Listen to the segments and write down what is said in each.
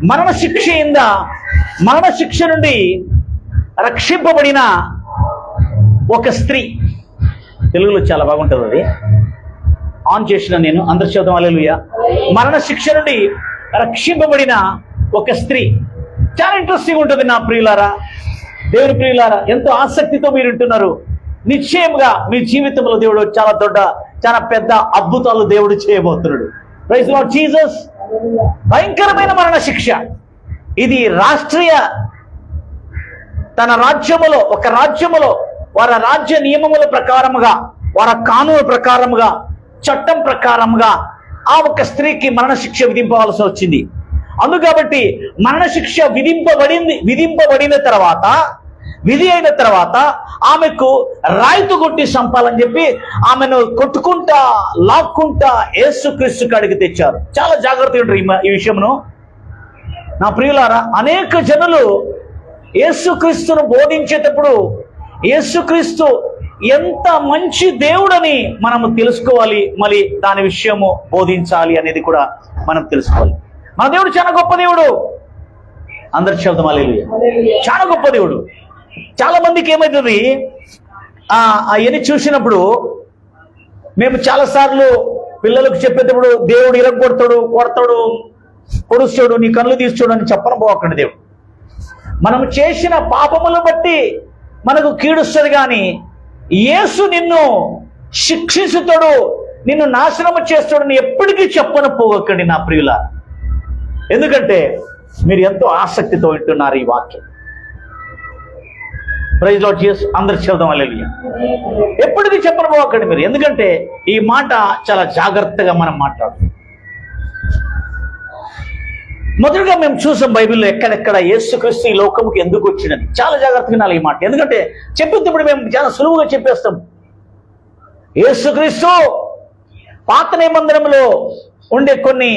మరణ శిక్ష నుండి రక్షింపబడిన ఒక స్త్రీ. తెలుగులో చాలా బాగుంటుంది, అది ఆన్ చేసిన నేను. అందరి చదువు హల్లెలూయా. మరణ శిక్ష నుండి రక్షింపబడిన ఒక స్త్రీ. చాలా ఇంట్రెస్టింగ్ ఉంటుంది నా ప్రియులారా, దేవుని ప్రియులారా. ఎంతో ఆసక్తితో మీరు వింటున్నారు. నిశ్చయంగా మీ జీవితంలో దేవుడు చాలా పెద్ద అద్భుతాలు దేవుడు చేయబోతున్నాడు. Praise Lord Jesus. భయంకరమైన మరణ శిక్ష ఇది. తన రాజ్యములో, ఒక రాజ్యములో వారి రాజ్య నియమముల ప్రకారముగా, వారి కానూను ప్రకారముగా, చట్టం ప్రకారముగా ఆ ఒక స్త్రీకి మరణ శిక్ష విధింపవలసి వచ్చింది. అందుకబట్టి మరణ శిక్ష విధి అయిన తర్వాత ఆమెకు రాయితు కొట్టి చంపాలని చెప్పి ఆమెను కొట్టుకుంటా లాక్కుంటా యేసుక్రీస్తు కాడికి తెచ్చారు. చాలా జాగ్రత్తగా ఉంటారు ఈ విషయమును నా ప్రియులారా. అనేక జనులు యేసుక్రీస్తును బోధించేటప్పుడు యేసుక్రీస్తు ఎంత మంచి దేవుడని మనము తెలుసుకోవాలి, మళ్ళీ దాని విషయము బోధించాలి అనేది కూడా మనం తెలుసుకోవాలి. మన దేవుడు చాలా గొప్ప దేవుడు. అందరి చెబుతాం హల్లెలూయా. చాలా గొప్ప దేవుడు. చాలా మందికి ఏమవుతుంది, అవన్నీ చూసినప్పుడు మేము చాలాసార్లు పిల్లలకు చెప్పేటప్పుడు దేవుడు కొడతాడు, పొడుస్తాడు, నీ కళ్ళు తీస్తాడు అని చెప్పను పోకండి. దేవుడు మనం చేసిన పాపములను బట్టి మనకు కీడుస్తుంది, కానీ యేసు నిన్ను శిక్షిస్తాడు, నిన్ను నాశనము చేస్తాడని ఎప్పటికీ చెప్పను పోకండి నా ప్రియుల. ఎందుకంటే మీరు ఎంతో ఆసక్తితో వింటున్నారు ఈ వాక్యం. Praise Lord Jesus. అందరు చెబుదాం హల్లెలూయా. ఎప్పటికీ చెప్పను పోకండి మీరు, ఎందుకంటే ఈ మాట చాలా జాగ్రత్తగా మనం మాట్లాడుతాం. మొదటిగా మేము చూసాం బైబిల్లో ఎక్కడెక్కడ యేసుక్రీస్తు ఈ లోకముకి ఎందుకు వచ్చినది. చాలా జాగ్రత్తగా వినాలి ఈ మాట, ఎందుకంటే చెప్పేటప్పుడు మేము చాలా సులువుగా చెప్పేస్తాం. యేసుక్రీస్తు పాత నిబంధనలో ఉండే కొన్ని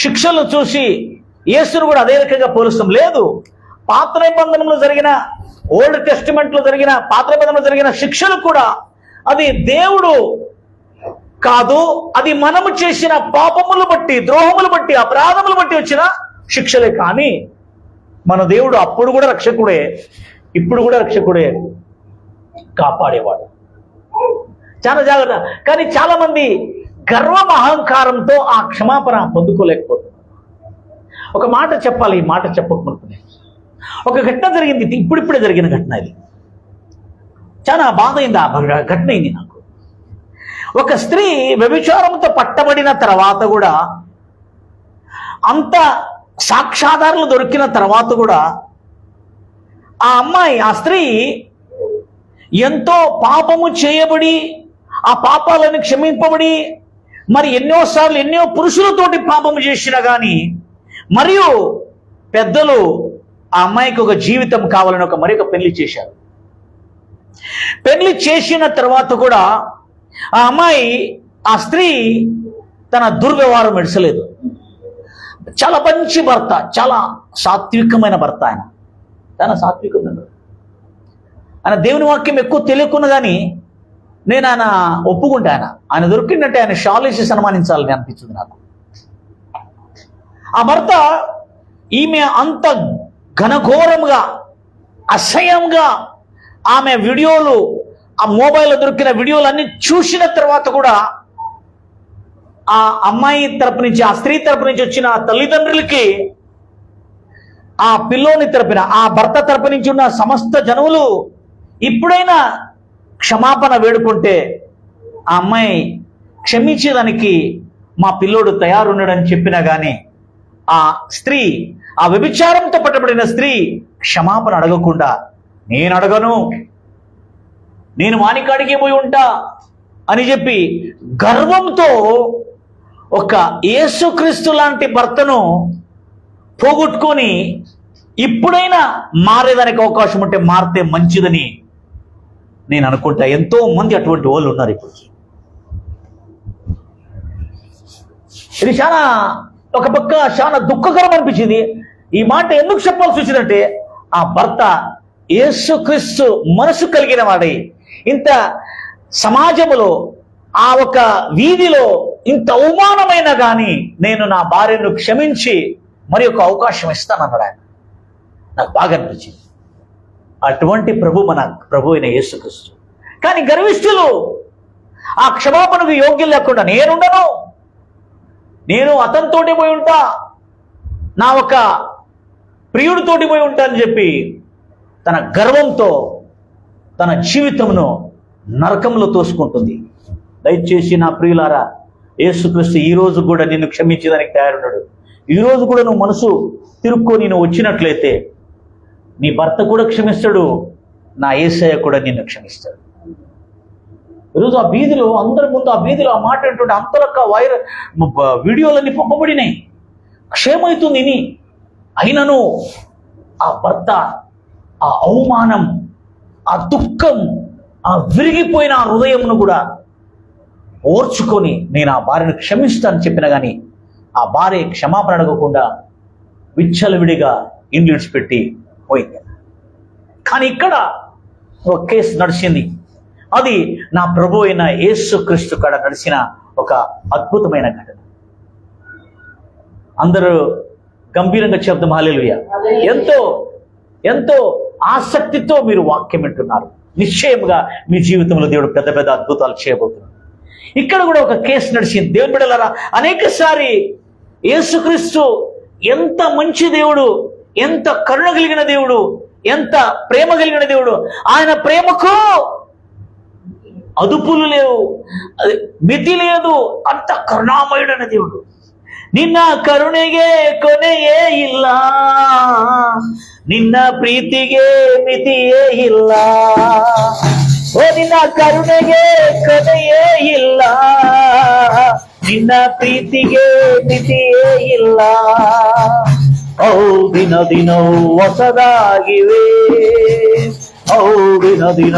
శిక్షలు చూసి యేసును కూడా అదే రకంగా పోలుస్తాం. లేదు, పాత నిబంధనలో జరిగిన, ఓల్డ్ టెస్టిమెంట్లో జరిగిన, పాత నిబంధనలో జరిగిన శిక్షలు కూడా అది దేవుడు కాదు, అది మనము చేసిన పాపములు బట్టి, ద్రోహములు బట్టి, అపరాధములు బట్టి వచ్చిన శిక్షలే. కానీ మన దేవుడు అప్పుడు కూడా రక్షకుడే, ఇప్పుడు కూడా రక్షకుడే, కాపాడేవాడు. చాలా జాగ్రత్త. కానీ చాలా మంది గర్వం అహంకారంతో ఆ క్షమాపణ పొందుకోలేకపోతున్నారు. ఒక మాట చెప్పాలి, ఈ మాట చెప్పకపోతే. ఒక ఘటన జరిగింది, ఇప్పుడిప్పుడే జరిగిన ఘటన ఇది. చాలా బాధ అయింది ఆ ఘటన అయింది నాకు. ఒక స్త్రీ వ్యభిచారంతో పట్టబడిన తర్వాత కూడా, అంత సాక్ష్యాధారాలు దొరికిన తర్వాత కూడా ఆ అమ్మాయి, ఆ స్త్రీ ఎంతో పాపము చేయబడి, ఆ పాపాలను క్షమింపబడి, మరి ఎన్నోసార్లు ఎన్నో పురుషులతోటి పాపము చేసినా కానీ, మరియు పెద్దలు ఆ అమ్మాయికి ఒక జీవితం కావాలని మరి ఒక పెళ్లి చేశారు. పెళ్లి చేసిన తర్వాత కూడా ఆ అమ్మాయి, ఆ స్త్రీ తన దుర్వ్యవహారం విడిచలేదు. చాలా మంచి భర్త, చాలా సాత్వికమైన భర్త ఆయన. చాలా సాత్వికమైన ఆయన. దేవుని వాక్యం ఎక్కువ తెలియకున్నా కానీ నేను ఆయన ఒప్పుకుంటా. ఆయన దొరికిందంటే ఆయన షాలేసి సన్మానించాలని అనిపించింది నాకు. ఆ భర్త ఈమె అంత ఘనఘోరంగా, అసహ్యంగా ఆమె వీడియోలు, ఆ మొబైల్లో దొరికిన వీడియోలు అన్ని చూసిన తర్వాత కూడా ఆ అమ్మాయి తరపు నుంచి, ఆ స్త్రీ తరపు నుంచి వచ్చిన తల్లిదండ్రులకి, ఆ పిల్లోని తరపున, ఆ భర్త తరపు నుంచి ఉన్న సమస్త జనులు ఇప్పుడైనా క్షమాపణ వేడుకుంటే ఆ అమ్మాయి క్షమించేదానికి మా పిల్లోడు తయారున్నాడని చెప్పినా కానీ ఆ స్త్రీ, ఆ వ్యభిచారంతో పట్టబడిన స్త్రీ క్షమాపణ అడగకుండా, నేను అడగను, నేను వానికాడికి పోయి ఉంటా అని చెప్పి గర్వంతో ఒక యేసుక్రీస్తు లాంటి భర్తను పోగొట్టుకొని ఇప్పుడైనా మారేదానికి అవకాశం ఉంటే మారితే మంచిదని నేను అనుకుంటా. ఎంతో మంది అటువంటి వాళ్ళు ఉన్నారు ఇప్పుడు. ఇది చాలా, ఒక పక్క చాలా దుఃఖకరం అనిపించింది. ఈ మాట ఎందుకు చెప్పాల్సి వచ్చిందంటే, ఆ భర్త యేసుక్రీస్తు మనసు కలిగిన వాడై, ఇంత సమాజములో, ఆ ఒక వీధిలో ఇంత అవమానమైనా కానీ నేను నా భార్యను క్షమించి మరి ఒక అవకాశం ఇస్తానన్నాడు ఆయన. నాకు బాగా అనిపించింది. అటువంటి మన ప్రభు అయిన యేసుక్రీస్తు. కానీ గర్విష్ఠులు ఆ క్షమాపణకు యోగ్యం లేకుండా నేనుండను, నేను అతనితోటి పోయి ఉంటా, నా ఒక ప్రియుడితోటి పోయి ఉంటా అని చెప్పి తన గర్వంతో తన జీవితంను నరకంలో తోసుకుంటుంది. దయచేసి నా ప్రియులారా, యేసుక్రీస్తు ఈరోజు కూడా నిన్ను క్షమించేదానికి తయారున్నాడు. ఈరోజు కూడా నువ్వు మనసు తిరుక్కొని నువ్వు వచ్చినట్లయితే నీ భర్త కూడా క్షమిస్తాడు, నా యేసయ్య కూడా నిన్ను క్షమిస్తాడు. ఈరోజు ఆ వీధిలో అందరి ముందు ఆ వీధిలో ఆ మాట ఏంటంటే అంతలక్క వీడియోలన్నీ పంపబడినాయి. క్షేమవుతుంది ని అయినను ఆ భర్త ఆ అవమానం, ఆ దుఃఖం, ఆ విరిగిపోయిన ఆ హృదయంను కూడా ఓర్చుకొని నేను ఆ భార్యను క్షమిస్తానని చెప్పినా కానీ ఆ భార్య క్షమాపణ అడగకుండా విచ్చలవిడిగా ఇండ్లు విడిచిపెట్టి పోయింది. కానీ ఇక్కడ ఒక కేసు నడిచింది. అది నా ప్రభు అయిన యేసుక్రీస్తు కాడ నడిచిన ఒక అద్భుతమైన ఘటన. అందరూ గంభీరంగా చెప్దాం హల్లెలూయా. ఎంతో ఎంతో ఆసక్తితో మీరు వాక్యం వింటున్నారు. నిశ్చయముగా మీ జీవితంలో దేవుడు పెద్ద పెద్ద అద్భుతాలు చేయబోతున్నాడు. ఇక్కడ కూడా ఒక కేసు నడిచింది. దేవుని బిడ్డలారా, అనేకసారి యేసుక్రీస్తు ఎంత మంచి దేవుడు, ఎంత కరుణ కలిగిన దేవుడు, ఎంత ప్రేమ కలిగిన దేవుడు. ఆయన ప్రేమకు అదుపులు లేవు, మితి లేదు. అంత కరుణామయుడైన దేవుడు. ನಿನ್ನ ಕರುಣೆಗೆ ಕೊನೆಯೇ ಇಲ್ಲ, ನಿನ್ನ ಪ್ರೀತಿಗೆ ಮಿತಿಯೇ ಇಲ್ಲ. ಓ ನಿನ್ನ ಕರುಣೆಗೆ ಕೊನೆಯೇ ಇಲ್ಲ, ನಿನ್ನ ಪ್ರೀತಿಗೆ ಮಿತಿಯೇ ಇಲ್ಲ. ಓ ದಿನ ದಿನ ಹೊಸದಾಗಿವೆ, ಓ ದಿನ ದಿನ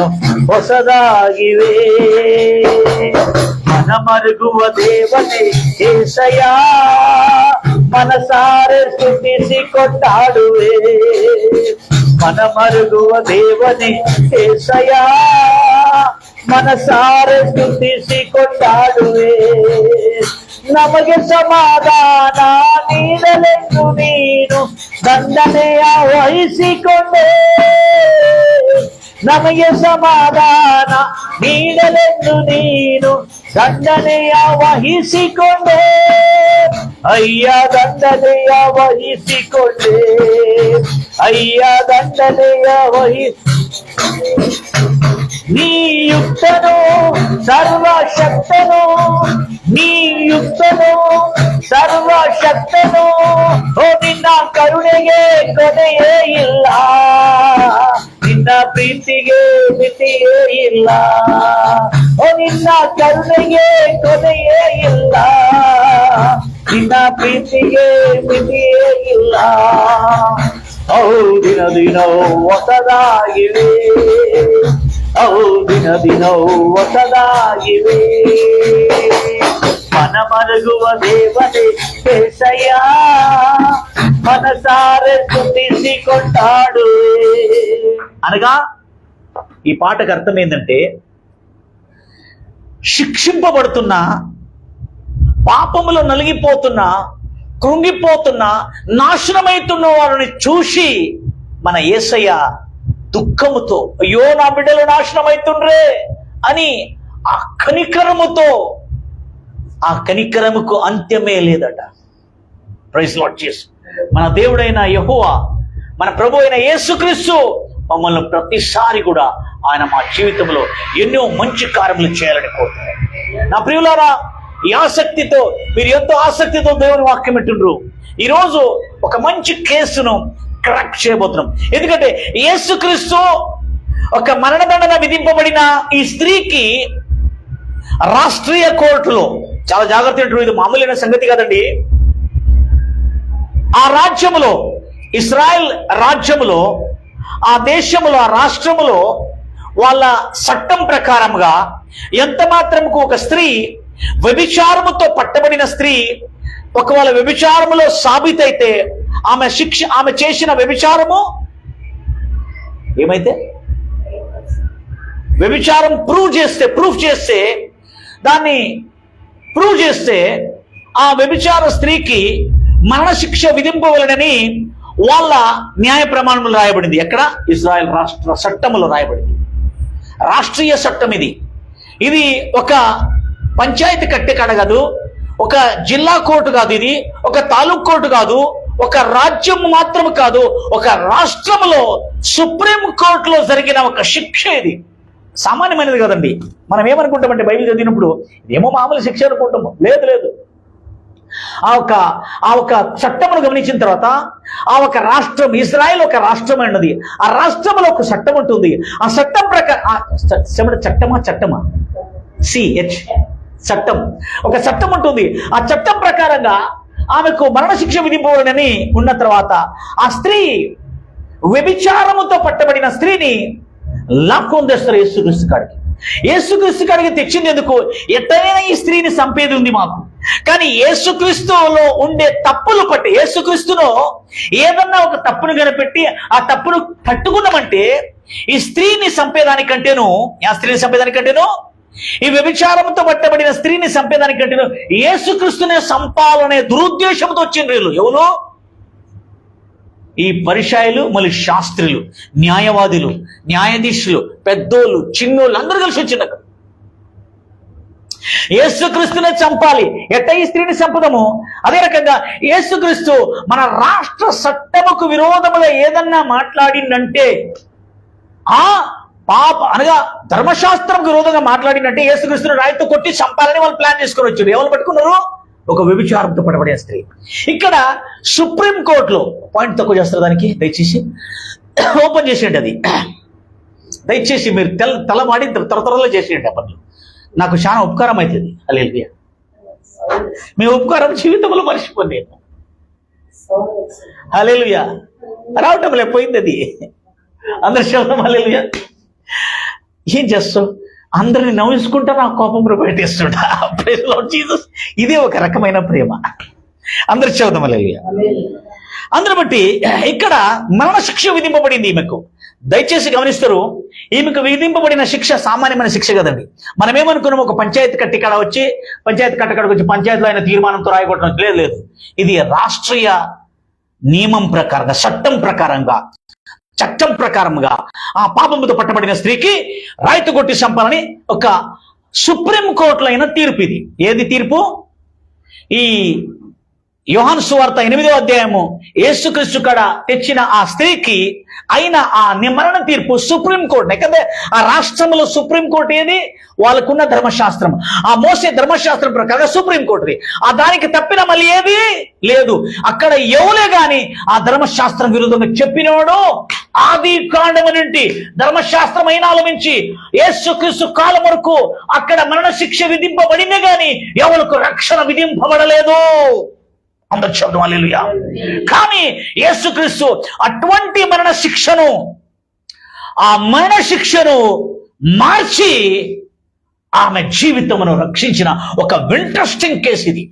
ಹೊಸದಾಗಿವೆ. ಮನ ಮರುಗುವ ದೇವನೇ ಏಸಯ್ಯ, ಮನಸಾರೆ ಸ್ತುತಿಸಿ ಕೊಂಡಾಡುವೆ. ಮನ ಮರುಗುವ ದೇವನೇ ಏಸಯ್ಯ, ಮನಸಾರೆ ಸ್ತುತಿಸಿ ಕೊಂಡಾಡುವೆ. ನಮಗೆ ಸಮಾಧಾನ ನೀಡಲೆಂದು ನೀನು ದಂಡನೆಯ ವಹಿಸಿಕೊಂಡೆ. ನಮಗೆ ಸಮಾಧಾನ ನೀಡಲೆಂದು ನೀನು ದಂಡನೆಯ ವಹಿಸಿಕೊಂಡೆ. ಅಯ್ಯ ದಂಡನೆಯ ವಹಿಸಿಕೊಂಡೆ, ಅಯ್ಯ ದಂಡನೆಯ ನೀ ಯುಕ್ತನು ಸರ್ವಶಕ್ತನು, ನೀ ಯುಕ್ತನು ಸರ್ವಶಕ್ತನು. ಓ ನಿನ್ನ ಕರುಣೆಗೆ ಕೊನೆಯೇ ಇಲ್ಲ, ನಿನ್ನ ಪ್ರೀತಿಗೆ ಮಿತಿಯೇ ಇಲ್ಲ. ಓ ನಿನ್ನ ಕರುಣೆಗೆ ಕೊನೆಯೇ ಇಲ್ಲ, ನಿನ್ನ ಪ್ರೀತಿಗೆ ಮಿತಿಯೇ ಇಲ್ಲ. ಓ ದಿನ ದಿನ ಹೊಸದಾಗಿವೆ, ಓ ದಿನ ದಿನ ಹೊಸದಾಗಿವೆ. ಮನ ಮರುಗುವ ದೇವನೇ ಏಸಯ್ಯ, మనసారే స్తుతిసి కొంటాడువే. అనగా ఈ పాటకు అర్థం ఏంటంటే, శిక్షింపబడుతున్నా, పాపములో నలిగిపోతున్నా, కృంగిపోతున్నా, నాశనమైతున్న వారిని చూసి మన యేసయ్య దుఃఖముతో అయ్యో నా బిడ్డలు నాశనమైతుండ్రే అని ఆ కనికరముతో, ఆ కనికరముకు అంత్యమే లేదట. Praise Lord Jesus. మన దేవుడైన యెహోవా, మన ప్రభు అయిన యేసుక్రీస్తు మమ్మల్ని ప్రతిసారి కూడా ఆయన మా జీవితంలో ఎన్నో మంచి కార్యములు చేయాలని కోరుతున్నారు. నా ప్రియులారా, ఈ ఆసక్తితో మీరు ఎంతో ఆసక్తితో దేవుని వాక్యం వింటుండ్రు. ఈరోజు ఒక మంచి కేసును క్రాక్ చేయబోతున్నాం. ఎందుకంటే యేసుక్రీస్తు ఒక మరణదండన విధింపబడిన ఈ స్త్రీకి రాష్ట్రీయ కోర్టులో, చాలా జాగ్రత్త వింటారు, ఇది మామూలైన సంగతి కాదండి. ఆ రాజ్యములో, ఇస్రాయెల్ రాజ్యములో, ఆ దేశములో, ఆ రాష్ట్రములో వాళ్ళ చట్టం ప్రకారముగా ఎంత మాత్రముకు ఒక స్త్రీ వ్యభిచారముతో పట్టబడిన స్త్రీ ఒకవేళ వ్యభిచారములో సాబితైతే ఆమె శిక్ష, ఆమె చేసిన వ్యభిచారము ఏమైతే వ్యభిచారం ప్రూఫ్ చేస్తే దాన్ని ప్రూవ్ చేస్తే ఆ వ్యభిచార స్త్రీకి మరణశిక్ష విధింపవలనని వాళ్ళ న్యాయ ప్రమాణంలో రాయబడింది. ఎక్కడ? ఇజ్రాయెల్ రాష్ట్ర చట్టములో రాయబడింది. రాష్ట్రీయ చట్టం ఇది. ఇది ఒక పంచాయతీ కట్టెకాడ కాదు, ఒక జిల్లా కోర్టు కాదు, ఇది ఒక తాలూకు కోర్టు కాదు, ఒక రాజ్యం మాత్రం కాదు, ఒక రాష్ట్రంలో సుప్రీం కోర్టులో జరిగిన ఒక శిక్ష ఇది. సామాన్యమైనది కదండి. మనం ఏమనుకుంటామంటే బైబిల్ చదివినప్పుడు ఇదేమో మామూలు శిక్ష అనుకుంటాము. లేదు లేదు. ఆ ఒక చట్టమును గమనించిన తర్వాత ఆ ఒక రాష్ట్రం, ఇజ్రాయెల్ ఒక రాష్ట్రం అన్నది, ఆ రాష్ట్రంలో ఒక చట్టం ఉంటుంది. ఆ చట్టం ప్రకారం చట్టమా సిహెచ్ చట్టం, ఒక చట్టం ఉంటుంది. ఆ చట్టం ప్రకారంగా ఆమెకు మరణశిక్ష విధింపవలనని ఉన్న తర్వాత ఆ స్త్రీ వ్యభిచారముతో పట్టబడిన స్త్రీని లాక్కొని తెస్తారు యేసుక్రీస్తు కాడికి. యేసుక్రీస్తు కాడికి తెచ్చింది ఎందుకు? ఎట్టైనా ఈ స్త్రీని చంపేది ఉంది మాకు, కానీ యేసుక్రీస్తులో ఉండే తప్పులు పట్టి, యేసుక్రీస్తులో ఏదన్నా ఒక తప్పును కనిపెట్టి ఆ తప్పును కట్టుకున్నామంటే ఈ స్త్రీని చంపేదానికంటేను, ఈ వ్యభిచారంతో పట్టబడిన స్త్రీని చంపేదానికంటేను యేసుక్రీస్తునే చంపాలనే దురుద్దేశంతో వచ్చిండ్రు వీళ్ళు. ఎవరు? ఈ పరిశాయులు, మళ్ళీ శాస్త్రులు, న్యాయవాదులు, న్యాయాధీశులు, పెద్దోళ్ళు, చిన్నోళ్ళు అందరూ కలిసి వచ్చింది అక్కడ. యేసుక్రీస్తునే చంపాలి. ఎట్ట ఈ స్త్రీని చంపుదాము? అదే రకంగా యేసుక్రీస్తు మన రాష్ట్ర చట్టముకు విరోధముగా ఏదన్నా మాట్లాడిందంటే, ఆ పాప అనగా ధర్మశాస్త్రంకు విరోధంగా మాట్లాడిందంటే యేసుక్రీస్తుని రాయితో కొట్టి చంపాలని వాళ్ళు ప్లాన్ చేసుకొని వచ్చారు. ఎవరు పట్టుకున్నారు? ఒక వ్యభిచారంతో పడబడే స్త్రీ. ఇక్కడ సుప్రీం కోర్టులో పాయింట్ తక్కువ చేస్తారు, దానికి దయచేసి ఓపెన్ చేసేయండి. అది దయచేసి మీరు తల మాడి త్వరలో చేసేయండి. ఆ పనులు నాకు చాలా ఉపకారం అవుతుంది. హల్లెలూయా. మీ ఉపకారం జీవితంలో మర్చిపోలేను. హల్లెలూయా. రావటం లేకపోయింది అది. అందరు శబ్దం హల్లెలూయా. ఏం చేస్తావు? అందరిని నవ్వుకుంటా నా కోపంలో పెట్టేస్తుంటా. Praise Lord Jesus. ఇదే ఒక రకమైన ప్రేమ. అందరు చదువుదాం హల్లెలూయా. అందరు బట్టి ఇక్కడ మరణశిక్ష విధింపబడింది ఈమెకు. దయచేసి గమనిస్తారు, ఈమెకు విధింపబడిన శిక్ష సామాన్యమైన శిక్ష కదండి. మనం ఏమనుకున్నాం? ఒక పంచాయతీ కట్టకాడకు వచ్చి పంచాయతీలో ఆయన తీర్మానంతో రాయగొట్టడం లేదు. ఇది రాష్ట్రీయ నియమం ప్రకారంగా, చట్టం ప్రకారంగా ఆ పాపముతో పట్టబడిన స్త్రీకి రాయితు కొట్టి చంపాలని ఒక సుప్రీం కోర్టులో అయిన తీర్పు ఇది. ఏది తీర్పు? ఈ యోహాను సువార్త 8వ అధ్యాయము యేసుక్రీస్తు కాడ తెచ్చిన ఆ స్త్రీకి అయిన ఆ మరణ తీర్పు సుప్రీం కోర్టు. ఎందుకంటే ఆ రాష్ట్రంలో సుప్రీం కోర్టు ఏది? వాళ్ళకున్న ధర్మశాస్త్రం, ఆ మోసే ధర్మశాస్త్రం ప్రకారం సుప్రీం కోర్టుది. ఆ దానికి తప్పిన మళ్ళీ ఏది లేదు. అక్కడ ఎవలే గాని ఆ ధర్మశాస్త్రం విరుద్ధంగా చెప్పినవాడు ఆది కాండము నుండి ధర్మశాస్త్రం అయినా ఆలమించి యేసుక్రీస్తు కాలం వరకు అక్కడ మరణశిక్ష విధింపబడిందే గాని ఎవరికి రక్షణ విధింపబడలేదు. అందరు శబ్దం హల్లెలూయా. కానీ యేసుక్రీస్తు అటువంటి ఆ మరణ శిక్షను మార్చి ఆమె జీవితమును రక్షించిన ఒక ఇంట్రెస్టింగ్ కేసు ఇది.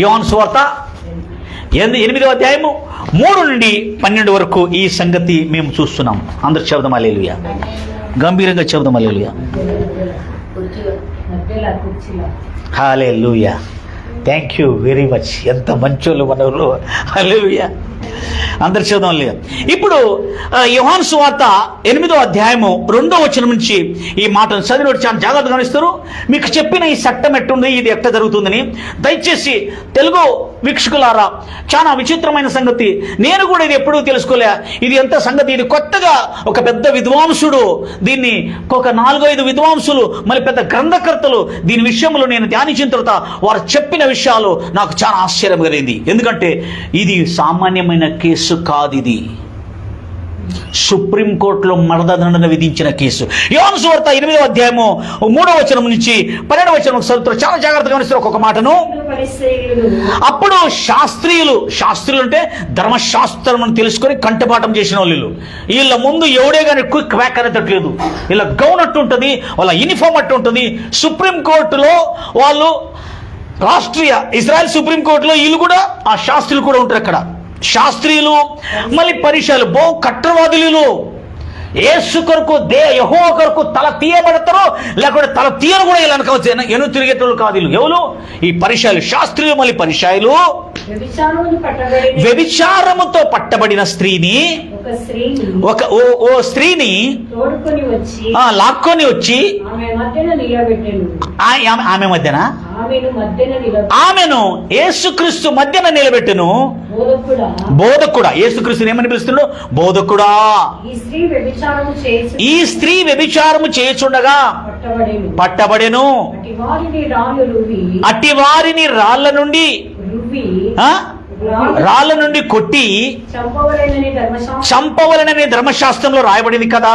యోహాను సువార్త 8వ అధ్యాయము 3 నుండి 12 వరకు ఈ సంగతి మేము చూస్తున్నాం. అందరు శబ్దం హల్లెలూయా. గంభీరంగా శబ్దం hallelujah. Hallelujah. Thank you very much. ఎంత మంచోళ్ళు మనలో. హల్లెలూయా. అందరు చదువు లేదు. ఇప్పుడు యోహాను సువార్త 8వ అధ్యాయము 2వ వచనం నుంచి ఈ మాటను చదివినట్టు చాలా జాగ్రత్తగా గమనిస్తారు. మీకు చెప్పిన ఈ చట్టం ఎట్టుంది, ఇది ఎట్లా జరుగుతుందని. దయచేసి తెలుగు వీక్షకులారా, చాలా విచిత్రమైన సంగతి. నేను కూడా ఇది ఎప్పుడూ తెలుసుకోలే. ఇది ఎంత సంగతి. ఇది కొత్తగా ఒక పెద్ద విద్వాంసుడు దీన్ని, ఒక 4-5 విద్వాంసులు, మరి పెద్ద గ్రంథకర్తలు దీని విషయంలో నేను ధ్యానించిన తర్వాత వారు చెప్పిన విషయాలు నాకు చాలా ఆశ్చర్యం కలిగింది. ఎందుకంటే ఇది సామాన్యమైన కేసు కాదు. ఇది సుప్రీంకోర్టులో మరణదండన విధించిన కేసు. యోహాను సువార్త 8వ అధ్యాయము 3వ వచనం నుంచి 12వ వచనం చదువుతారు. చాలా జాగ్రత్తగా గమనిస్తారు ఒక్కొక్క మాటను. అప్పుడు శాస్త్రీయులు అంటే ధర్మశాస్త్రం తెలుసుకొని కంఠపాఠం చేసిన వాళ్ళు, వీళ్ళ ముందు ఎవడే కానీ క్విక్ వ్యాక్ అనేటట్లేదు. వీళ్ళ గౌన్ అట్టు ఉంటుంది, వాళ్ళ యూనిఫామ్ అట్టు ఉంటుంది. సుప్రీంకోర్టులో వాళ్ళు రాష్ట్రీయ ఇజ్రాయెల్ సుప్రీంకోర్టులో వీళ్ళు కూడా, ఆ శాస్త్రులు కూడా ఉంటారు అక్కడ. శాస్త్రీయులు, మళ్ళీ పరిశాలు, బహు కట్టరవాదులు, యేసు కొరకు యెహోవా కొరకు తల తీయబడతారు, లేకుంటే తల తీయను కూడా ఇలా అనుకోవచ్చు. ఎను తిరిగేటోళ్ళు కాదు వీళ్ళు. ఎవరు? ఈ పరిచయాలు, శాస్త్రీయులు. మళ్ళీ పరిచయాలు వ్యభిచారముతో పట్టబడిన స్త్రీని, ఓ స్త్రీని లాక్కొని వచ్చి ఆమె మధ్యన ఆమెను యేసుక్రీస్తు మధ్యన నిలబెట్టును. బోధకుడా, యేసుక్రీస్తుని ఏమని పిలుస్తున్నాడు? బోధకుడా. ఈ స్త్రీ వ్యభిచారము చేయుచుండగా పట్టబడెను. అట్టి వారిని రాళ్ల నుండి కొట్టి చంపవలనని ధర్మశాస్త్రంలో రాయబడింది కదా.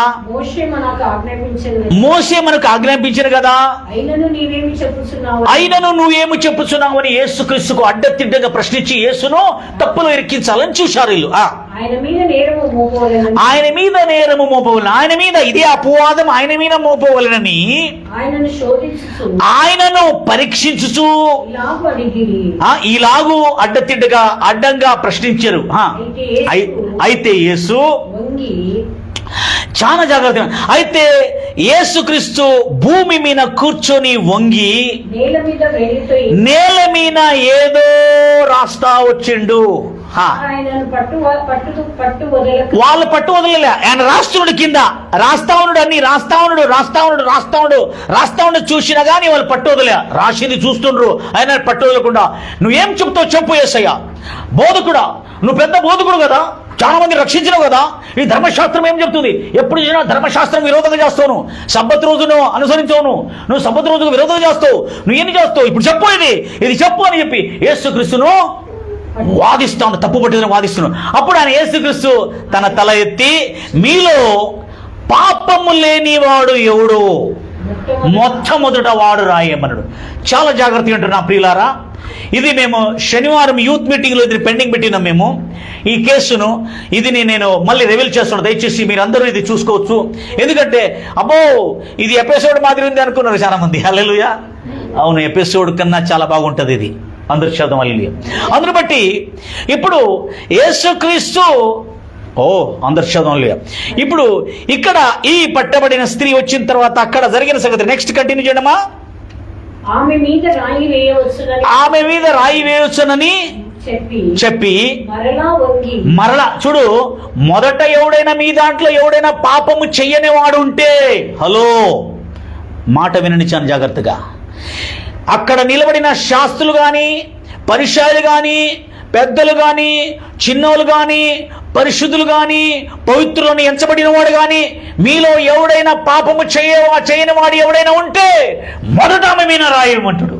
మోషే మనకు ఆజ్ఞాపించిన కదా. అయినను నువ్వేమి చెప్పుచున్నావు అని యేసుక్రీస్తుకు అడ్డతిడ్డగా ప్రశ్నించి యేసును తప్పులో ఇరికించాలని చూశారు వీళ్ళు. ఆయన మీద నేరము మోపవలన, ఆయన మీద ఇదే అపవాదం ఆయన మీద మోపవలనని ఆయనను పరీక్షించుచు ఇలాగూ అడ్డంగా ప్రశ్నించారు. అయితే యేసు చాలా జాగ్రత్త. అయితే యేసుక్రీస్తు భూమి మీద కూర్చొని వంగి నేల మీద ఏదో రాస్తా వచ్చిండు. వాళ్ళు పట్టు వదలలే. ఆయన రాస్తున్నాడు, కింద రాస్తా ఉన్నాడు చూసినా గానీ వాళ్ళు పట్టు వదలే. రాసింది చూస్తుండ్రు, ఆయన పట్టు వదలకుండా నువ్వేం చెప్తావు చెప్పు యేసయ్యా. బోధకుడా, నువ్వు పెద్ద బోధకుడు కదా, చాలా మంది రక్షించినావు కదా. ఈ ధర్మశాస్త్రం ఏం చెప్తుంది? ఎప్పుడు చూసినా ధర్మశాస్త్రం విరోధంగా చేస్తావు. సబ్బత్ రోజును అనుసరించవు. నువ్వు సబ్బత్ రోజుకు విరోధంగా చేస్తావు. నువ్వు ఏం చేస్తావు? ఇప్పుడు చెప్పు, ఇది చెప్పు అని చెప్పి యేసుక్రీస్తును వాదిస్తాను, తప్పు పట్టిన వాదిస్తున్నాను. అప్పుడు ఆయన యేసుక్రీస్తు తన తల ఎత్తి, మీలో పాపము లేనివాడు ఎవడు? మొట్టమొదట వాడు రాయమన్నాడు. చాలా జాగ్రత్తగా ఉంటారు నా ప్రియులారా. ఇది మేము శనివారం యూత్ మీటింగ్లో ఇది పెండింగ్ పెట్టినాం మేము ఈ కేసును. ఇది నేను మళ్ళీ రివీల్ చేస్తున్నాను. దయచేసి మీరు అందరూ ఇది చూసుకోవచ్చు. ఎందుకంటే అబ్బో ఇది ఎపిసోడ్ మాదిరి ఉంది అనుకున్నారు చాలా మంది. హల్లెలూయా. అవును, ఎపిసోడ్ కన్నా చాలా బాగుంటుంది ఇది. అందరి శబ్దం హల్లెలూయా. అందును బట్టి ఇప్పుడు యేసుక్రీస్తు అందరి శబ్దం హల్లెలూయా. ఇప్పుడు ఇక్కడ ఈ పట్టబడిన స్త్రీ వచ్చిన తర్వాత అక్కడ జరిగిన సంగతి నెక్స్ట్ కంటిన్యూ చేయడమా. ఆమె మీద రాయి వేయవచ్చునని చెప్పి మరలా చూడు, మొదట ఎవడైనా మీ దాంట్లో ఎవడైనా పాపము చెయ్యని వాడు ఉంటే, హలో మాట వినండి చాలా జాగ్రత్తగా. అక్కడ నిలబడిన శాస్త్రులు గాని, పరిసయ్యులు గాని, పెద్దలు గాని, చిన్నోళ్ళు గాని, పరిశుద్ధులు గాని, పవిత్రులను ఎంచబడిన వాడు గాని, మీలో ఎవడైనా పాపము చేయని వాడు ఎవడైనా ఉంటే మొదట ఆమె మీద రాయమంటాడు.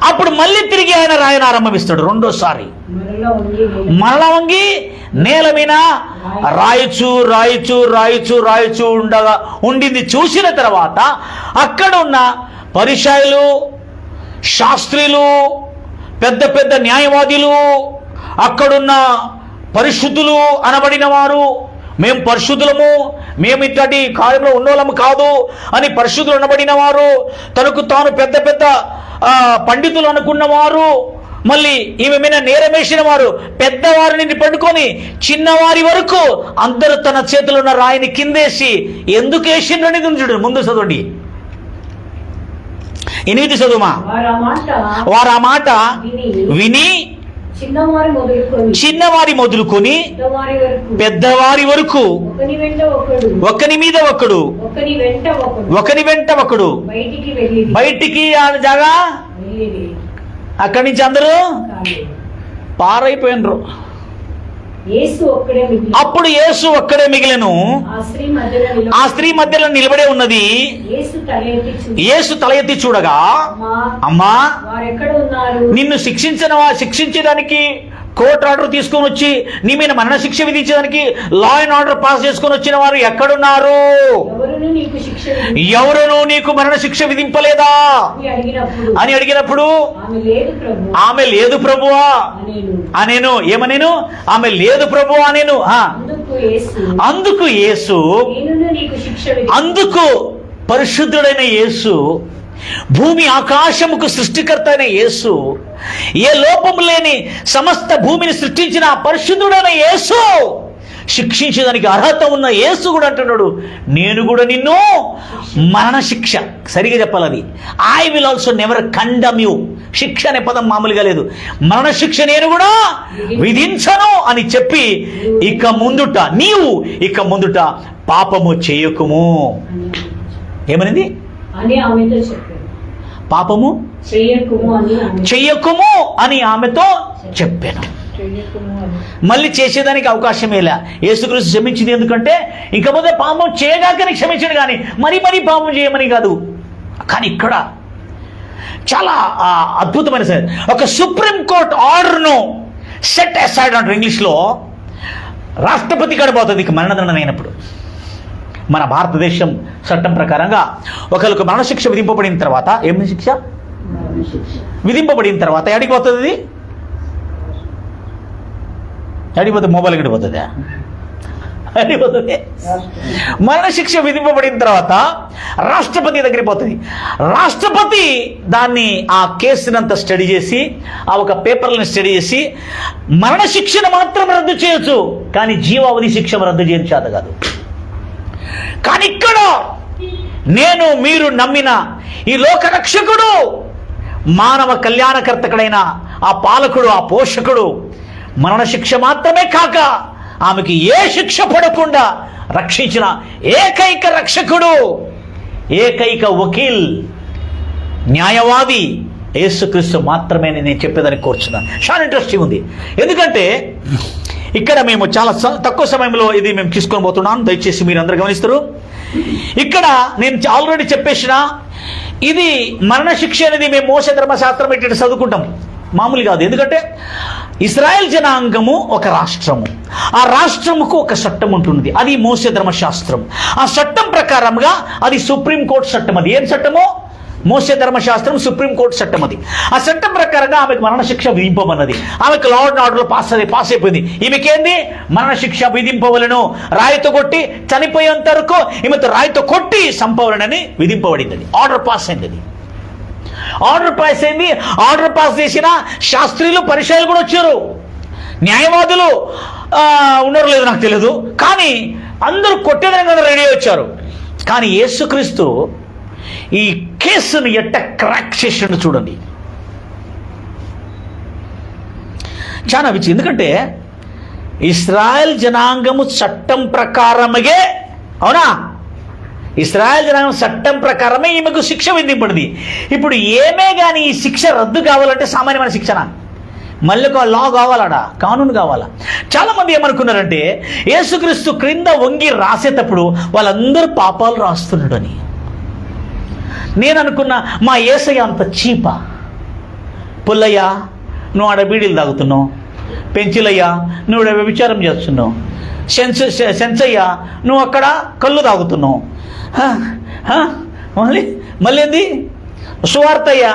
అప్పుడు మళ్ళీ తిరిగి ఆయన రాయన ఆరంభిస్తాడు. రెండోసారి మరలా వంగి నేల మీద రాయచూ ఉండింది. చూసిన తర్వాత అక్కడ ఉన్న పరిసయ్యులు, శాస్త్రులు, పెద్ద పెద్ద న్యాయవాదులు, అక్కడున్న పరిశుద్ధులు అనబడిన వారు, మేము పరిశుద్ధులము, మేము ఇట్లాంటి కార్యంలో ఉన్నోళ్ళము కాదు అని పరిశుద్ధులు అనబడిన వారు, తనకు తాను పెద్ద పెద్ద పండితులు అనుకున్నవారు, మళ్ళీ ఈమె మీద నేరమేసిన వారు, పెద్దవారిని పట్టుకొని చిన్నవారి వరకు అందరూ తన చేతిలో ఉన్న రాయిని కిందేసి ఎందుకు వేసిండ్రని చూడండి. ముందు చదవండి, 8 చదువుమా. వారు ఆ మాట విని చిన్నవారి మొదలుకొని పెద్దవారి వరకు ఒకని మీద ఒకడు బయటికి జాగా అక్కడి నుంచి అందరూ పారైపోయినరు. అప్పుడు యేసు ఒక్కడే మిగిలెను. ఆ స్త్రీ మధ్యలో నిలబడే ఉన్నది. యేసు తల ఎత్తి చూడగా, అమ్మా నిన్ను శిక్షించడానికి కోర్టు ఆర్డర్ తీసుకొని వచ్చి నీ మీద మరణ శిక్ష విధించడానికి లా అండ్ ఆర్డర్ పాస్ చేసుకొని వచ్చిన వారు ఎక్కడున్నారు? ఎవరునూ నీకు మరణ శిక్ష విధింపలేదా అని అడిగినప్పుడు ఆమె లేదు ప్రభువా అనేను. ఏమనేను? ఆమె లేదు ప్రభువా అనేను. అందుకు యేసు, అందుకు పరిశుద్ధుడైన యేసు, భూమి ఆకాశముకు సృష్టికర్త అయిన యేసు, ఏ లోపము లేని సమస్త భూమిని సృష్టించిన పరిశుద్ధుడైన యేసు శిక్షించేదానికి అర్హత ఉన్న యేసు కూడా అంటున్నాడు, నేను కూడా నిన్ను మరణశిక్ష, సరిగా చెప్పాలి అది, I will also never condemn you. శిక్ష అనే పదం మామూలుగా లేదు, మరణశిక్ష నేను కూడా విధించను అని చెప్పి నీవు ఇక ముందుట పాపము చేయకుము. ఏమనింది? పాపము చెయ్యకుము అని ఆమెతో చెప్పాను. మళ్ళీ చేసేదానికి అవకాశమే లే. యేసుక్రీస్తు క్షమించింది ఎందుకంటే ఇంక ముందే పాపం చేయగాకని క్షమించాడు, కానీ మరీ పాపం చేయమని కాదు. కానీ ఇక్కడ చాలా అద్భుతమైన ఒక సుప్రీం కోర్ట్ ఆర్డర్ను సెట్ అసైడ్ అంటారు ఇంగ్లీష్లో. రాష్ట్రపతి గడిపోతుంది ఇక మరణదండన అయినప్పుడు. మన భారతదేశం చట్టం ప్రకారంగా ఒకరికి మరణశిక్ష విధింపబడిన తర్వాత, ఏమి శిక్ష విధింపబడిన తర్వాత ఎడిగిపోతుంది? అడిగిపోతే మొబైల్ గడిపోతుంది, అడిగిపోతుంది. మరణశిక్ష విధింపబడిన తర్వాత రాష్ట్రపతి దగ్గరికి పోతుంది. రాష్ట్రపతి దాన్ని ఆ కేసునంతా స్టడీ చేసి, ఆ ఒక పేపర్లను స్టడీ చేసి మరణశిక్షను మాత్రం రద్దు చేయొచ్చు, కానీ జీవావధి శిక్ష రద్దు చేయని చేత కాదు. కానీ ఇక్కడ మీరు నమ్మిన ఈ లోక రక్షకుడు, మానవ కళ్యాణకర్తకుడైన ఆ పాలకుడు, ఆ పోషకుడు మరణశిక్ష మాత్రమే కాక ఆమెకి ఏ శిక్ష పడకుండా రక్షించిన ఏకైక రక్షకుడు, ఏకైక వకీల్, న్యాయవాది యేసుక్రీస్తు మాత్రమే నేను చెప్పేదానికి కోరుచున్నాను. చాలా ఇంట్రెస్టింగ్ ఉంది. ఎందుకంటే ఇక్కడ మేము చాలా తక్కువ సమయంలో ఇది మేము తీసుకొని పోతున్నాం, దయచేసి మీరు అందరూ గమనిస్తారు. ఇక్కడ నేను ఆల్రెడీ చెప్పేసిన ఇది మరణశిక్ష అనేది మేము మోసే ధర్మశాస్త్రం ఇటు చదువుకుంటాం, మామూలు కాదు. ఎందుకంటే ఇశ్రాయేల్ జనాంగము ఒక రాష్ట్రము, ఆ రాష్ట్రముకు ఒక చట్టం ఉంటుంది, అది మోసే ధర్మశాస్త్రం. ఆ చట్టం ప్రకారంగా అది సుప్రీంకోర్టు చట్టం. అది ఏం చట్టమో? మోసే ధర్మశాస్త్రం, సుప్రీంకోర్టు చట్టం. అది ఆ చట్టం ప్రకారంగా ఆమెకు మరణశిక్ష విధింపమన్నది. ఆమెకు లా అండ్ ఆర్డర్ పాస్ అయిపోయింది. ఈమెకేంది? మరణశిక్ష విధింపవలను, రాయితో కొట్టి చనిపోయేంత వరకు ఈమెతో రాయితో కొట్టి చంపవలనని విధింపబడింది. ఆర్డర్ పాస్ అయింది. అది ఆర్డర్ పాస్ అయింది. ఆర్డర్ పాస్ చేసిన శాస్త్రీయులు, పరిచయాలు కూడా వచ్చారు, న్యాయవాదులు ఉన్నారో లేదో నాకు తెలియదు, కానీ అందరూ కొట్టేదానికి రెడీ వచ్చారు. కానీ యేసుక్రీస్తు ఈ కేసును ఎట్ట క్రాక్ చేసిండు చూడండి. చాలా విచి. ఎందుకంటే ఇశ్రాయేల్ జనాంగము చట్టం ప్రకారమే, అవునా, ఇశ్రాయేల్ జనాంగం చట్టం ప్రకారమే ఈమెకు శిక్ష విధింపడింది. ఇప్పుడు ఏమే కానీ ఈ శిక్ష రద్దు కావాలంటే సామాన్యమైన శిక్షణ, మళ్ళీ ఒక లా కావాలడా, కానూను కావాలా? చాలా మంది ఏమనుకున్నారంటే యేసుక్రీస్తు క్రింద వంగి రాసేటప్పుడు వాళ్ళందరూ పాపాలు రాస్తున్నాడు అని. నేను అనుకున్నా, మా యేసయ్య అంత చీపా? పుల్లయ్య నువ్వు ఆడ బీడీలు తాగుతున్నావు, పెంచిలయ్య నువ్వు వ్యభిచారం చేస్తున్నావు, సెన్సయ్య నువ్వు అక్కడ కళ్ళు తాగుతున్నావు, మళ్ళీ ఏంది సువార్తయ్య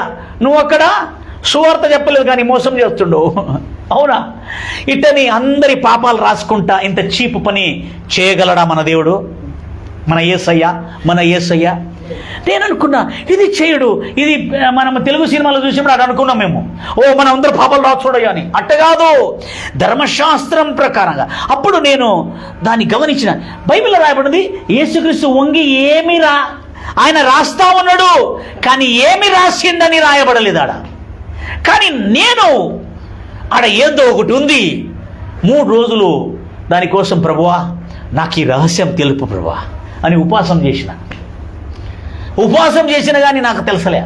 నువ్వు అక్కడ సువార్త చెప్పలేదు కానీ మోసం చేస్తుండవు, అవునా? ఇట్టని అందరి పాపాలు రాసుకుంటా ఇంత చీపు పని చేయగలడా మన దేవుడు, మన యేసయ్య? నేను అనుకున్నా ఇది చేయడు. ఇది మనం తెలుగు సినిమాలో చూసినప్పుడు అది అనుకున్నాం మేము, మనం అందరూ పాపాలు రాసుడయ్యా అని. అట్ట కాదు, ధర్మశాస్త్రం ప్రకారంగా. అప్పుడు నేను దాన్ని గమనించిన, బైబిల్లో రాయబడింది యేసుక్రీస్తు వంగి ఆయన రాస్తా ఉన్నాడు, కానీ ఏమి రాసిందని రాయబడలేదు ఆడ. కానీ నేను ఆడ ఏదో ఒకటి ఉంది. 3 రోజులు దానికోసం, ప్రభువా నాకు ఈ రహస్యం తెలుపు ప్రభువా అని ఉపవాసం చేసిన కానీ నాకు తెలుసలే.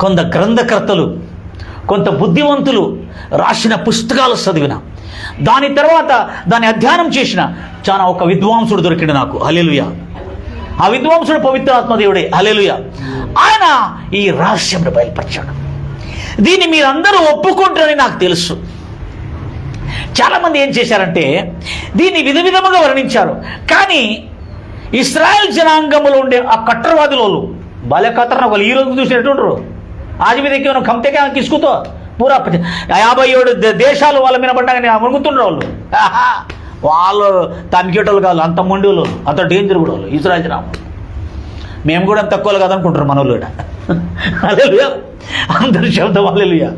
కొంత గ్రంథకర్తలు, కొంత బుద్ధివంతులు రాసిన పుస్తకాలు చదివిన, దాని తర్వాత దాన్ని అధ్యయనం చేసిన చాలా ఒక విద్వాంసుడు దొరికిండు నాకు. హల్లెలూయా. ఆ విద్వాంసుడు పవిత్రాత్మదేవుడే. హల్లెలూయా. ఆయన ఈ రహస్యంను బయలుపరిచాడు. దీన్ని మీరందరూ ఒప్పుకుంటారని నాకు తెలుసు. చాలామంది ఏం చేశారంటే దీన్ని విధముగా వర్ణించారు. కానీ ఇశ్రాయేల్ జనాంగంలో ఉండే ఆ కట్టరవాదులు బాల్య కత్తరన వాళ్ళు ఈ రోజు చూసినట్టుండ్రు. ఆజ్ మీద ఎక్కి కమ్తేకే కిసుకుతో పూరా 57 దేశాలు వాళ్ళ మీద పడ్డాక మునుగుతుండ్రు వాళ్ళు తనికేటోళ్ళు కాదు, అంత మొండి వాళ్ళు, అంత డేంజర్ కూడా వాళ్ళు ఇజ్రాయేల్ జనాంగం. మేము కూడా తక్కువలు కాదనుకుంటారు మన వాళ్ళు కూడా. అందరు శబ్దం హల్లెలూయా.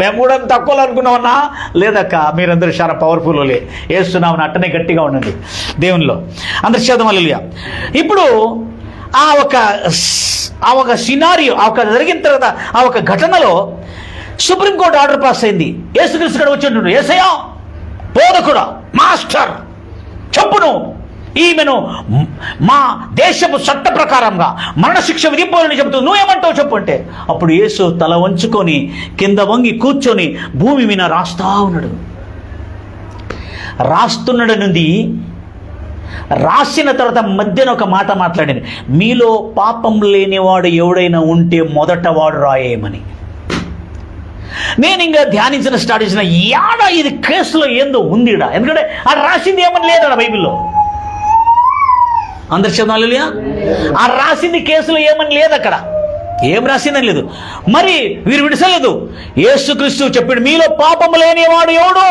మేము కూడా తక్కువలో అనుకున్నామన్నా, లేదక్క మీరందరూ చాలా పవర్ఫుల్ వేస్తున్నామని అట్టనే గట్టిగా ఉండండి దేవునిలో. అందరు శబ్దం హల్లెలూయా. ఇప్పుడు ఆ ఒక సినారియో, ఆ ఒక జరిగిన తర్వాత ఆ ఒక ఘటనలో సుప్రీంకోర్టు ఆర్డర్ పాస్ అయింది. యేసుక్రీస్తు కూడా వచ్చిండు, యేసయ్యా బోధకుడా, మాస్టర్ చెప్పును, ఈమెను మా దేశపు చట్ట ప్రకారంగా మరణశిక్ష విధింపాలని చెబుతూ నువ్వేమంటావు చెప్పు అంటే, అప్పుడు యేసు తల వంచుకొని కింద వంగి కూర్చొని భూమి మీద రాస్తా ఉన్నాడు. రాస్తున్నాడు నుండి రాసిన తర్వాత మధ్యన ఒక మాట మాట్లాడింది, మీలో పాపం లేనివాడు ఎవడైనా ఉంటే మొదట వాడు రాయేమని. నేను ఇంకా ధ్యానించిన స్టార్ట్ చేసిన యాడ ఇది కేసులో ఏందో ఉందిడా, ఎందుకంటే అది రాసింది ఏమని లేదడా బైబిల్లో. అందరి చదవాలియా, ఆ రాసింది కేసులో ఏమని లేదు, అక్కడ ఏం రాసిందని లేదు. మరి వీరు విడిసలేదు. యేసుక్రీస్తు చెప్పాడు మీలో పాపం లేనివాడు ఎవడు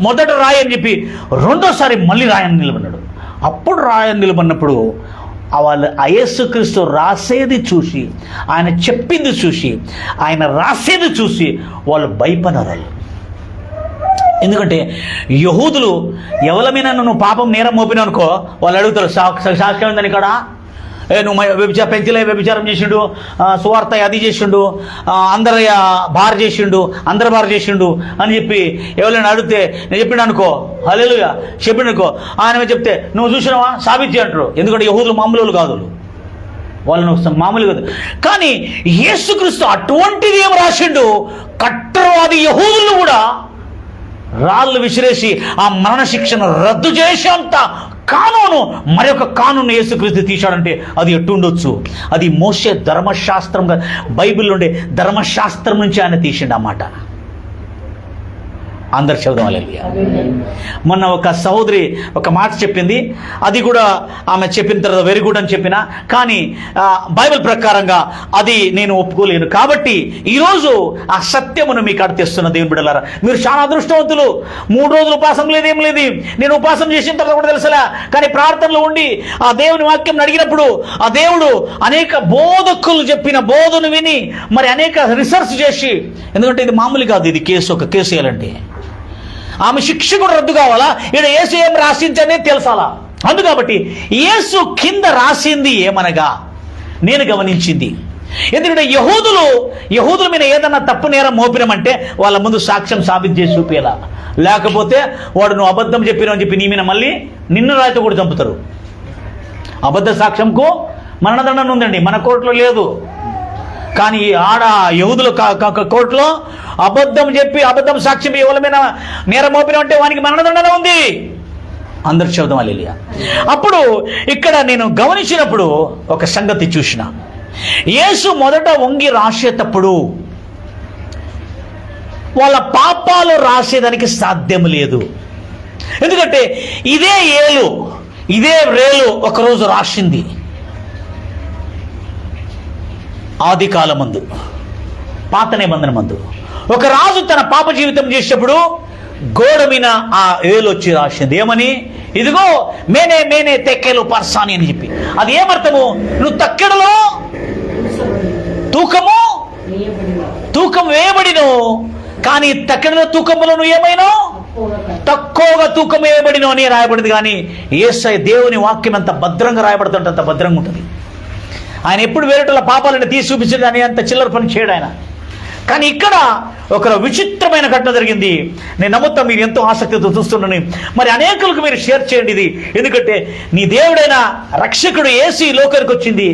మొదట రాయని చెప్పి రెండోసారి మళ్ళీ రాయని నిలబడినాడు. అప్పుడు రాయని నిలబడినప్పుడు వాళ్ళు యేసుక్రీస్తు రాసేది చూసి, ఆయన చెప్పింది చూసి, ఆయన రాసేది చూసి వాళ్ళు భయపడారు. ఎందుకంటే యహూదులు ఎవరి మీద నువ్వు పాపం నేరం మోపినావు అనుకో, వాళ్ళు అడుగుతారు సాక్ష్యం ఉందని ఇక్కడ, నువ్వు పెంచలే వ్యభిచారం చేసిండు, సువార్త అది చేసిండు, అందరి బార్ చేసిండు, అందరి బార్ చేసిండు అని చెప్పి ఎవరైనా అడిగితే నేను చెప్పిన అనుకో, హల్లెలూయా చెప్పిన అనుకో, ఆయన చెప్తే నువ్వు చూసినావా సాబిత్తి అంటారు. ఎందుకంటే యహూదులు మామూలు కాదు, వాళ్ళను మామూలు కాదు. కానీ యేసుక్రీస్తు అటువంటిది ఏం రాసిండు, కట్టరవాది యహూదులు కూడా రాళ్ళు విసిరేసి ఆ మరణ శిక్షను రద్దు చేసేంత కానూను, మరొక కానూను యేసుక్రీస్తు తీశాడంటే అది ఎట్టుండొచ్చు. అది మోషే ధర్మశాస్త్రంగా, బైబిల్ ఉండే ధర్మశాస్త్రం నుంచి ఆయన తీసిండు అన్నమాట. అందరు చదువు హల్లెలూయా. మొన్న ఒక సహోదరి ఒక మాట చెప్పింది, అది కూడా ఆమె చెప్పిన తర్వాత వెరీ గుడ్ అని చెప్పిన, కానీ బైబిల్ ప్రకారంగా అది నేను ఒప్పుకోలేను. కాబట్టి ఈరోజు ఆ సత్యమును మీకు అర్థిస్తున్న దేవుని బిడ్డలారా, మీరు చాలా అదృష్టవంతులు. 3 రోజులు ఉపాసం లేదేం లేదు. నేను ఉపాసం చేసిన తర్వాత కూడా తెలుసలా, కానీ ప్రార్థనలో ఉండి ఆ దేవుని వాక్యం అడిగినప్పుడు ఆ దేవుడు అనేక బోధకులు చెప్పిన బోధను విని మరి అనేక రీసెర్చ్ చేసి, ఎందుకంటే ఇది మామూలు కాదు, ఇది కేసు, ఒక కేసు వేయాలంటే ఆమె శిక్ష కూడా రద్దు కావాలా, ఇక్కడ యేసు ఏం రాసించనే తెలుసాలా. అందుకబట్టి యేసు కింద రాసింది ఏమనగా నేను గమనించింది, ఎందుకంటే యహూదుల మీద ఏదన్నా తప్పు నేరం మోపినమంటే వాళ్ళ ముందు సాక్ష్యం సాబిత్ చేసి చూపేలా, లేకపోతే వాడు నువ్వు అబద్ధం చెప్పినావు అని చెప్పి నీ మీద మళ్ళీ నిన్ను రాయితో కూడా చంపుతారు. అబద్ధ సాక్ష్యంకు మరణదండన ఉందండి, మన కోర్టులో లేదు. కానీ ఆడ యహూదుల కోర్టులో అబద్ధం చెప్పి అబద్ధం సాక్ష్యం ఎవరైనా నేరం మోపిన అంటే వానికి మరణదండన ఉంది. అందరు చదువు హల్లెలూయా. అప్పుడు ఇక్కడ నేను గమనించినప్పుడు ఒక సంగతి చూసిన, యేసు మొదట వంగి రాసేటప్పుడు వాళ్ళ పాపాలు రాసేదానికి సాధ్యం లేదు. ఎందుకంటే ఇదే రేలు ఒకరోజు రాసింది. ఆది కాలమందు, పాత నిబంధన మందు ఒక రాజు తన పాప జీవితం చేసేటప్పుడు గోడ మీద ఆ ఏలు వచ్చి రాసింది ఏమని, ఇదిగో మేనే తెక్కెలు పర్సాని అని చెప్పి. అది ఏమర్థము, నువ్వు తక్కెడలో తూకం వేయబడిను, కానీ తక్కెడలో తూకంలో నువ్వు ఏమైనా తక్కువగా తూకం వేయబడిను అని రాయబడింది. కానీ యేసయ్య దేవుని వాక్యం అంత భద్రంగా రాయబడుతుంటే అంత భద్రంగా ఉంటుంది. ఆయన ఎప్పుడు వేరేటోళ్ళ పాపాలను తీసి చూపించడు అని అంత చిల్లర పని చేయడు ఆయన. కానీ ఇక్కడ ఒక విచిత్రమైన ఘటన జరిగింది. నేను నమ్ముతా మీరు ఎంతో ఆసక్తితో చూస్తున్నాను. మరి అనేకులకు మీరు షేర్ చేయండి ఇది, ఎందుకంటే నీ దేవుడైన రక్షకుడు యేసు ఈ లోకానికి వచ్చింది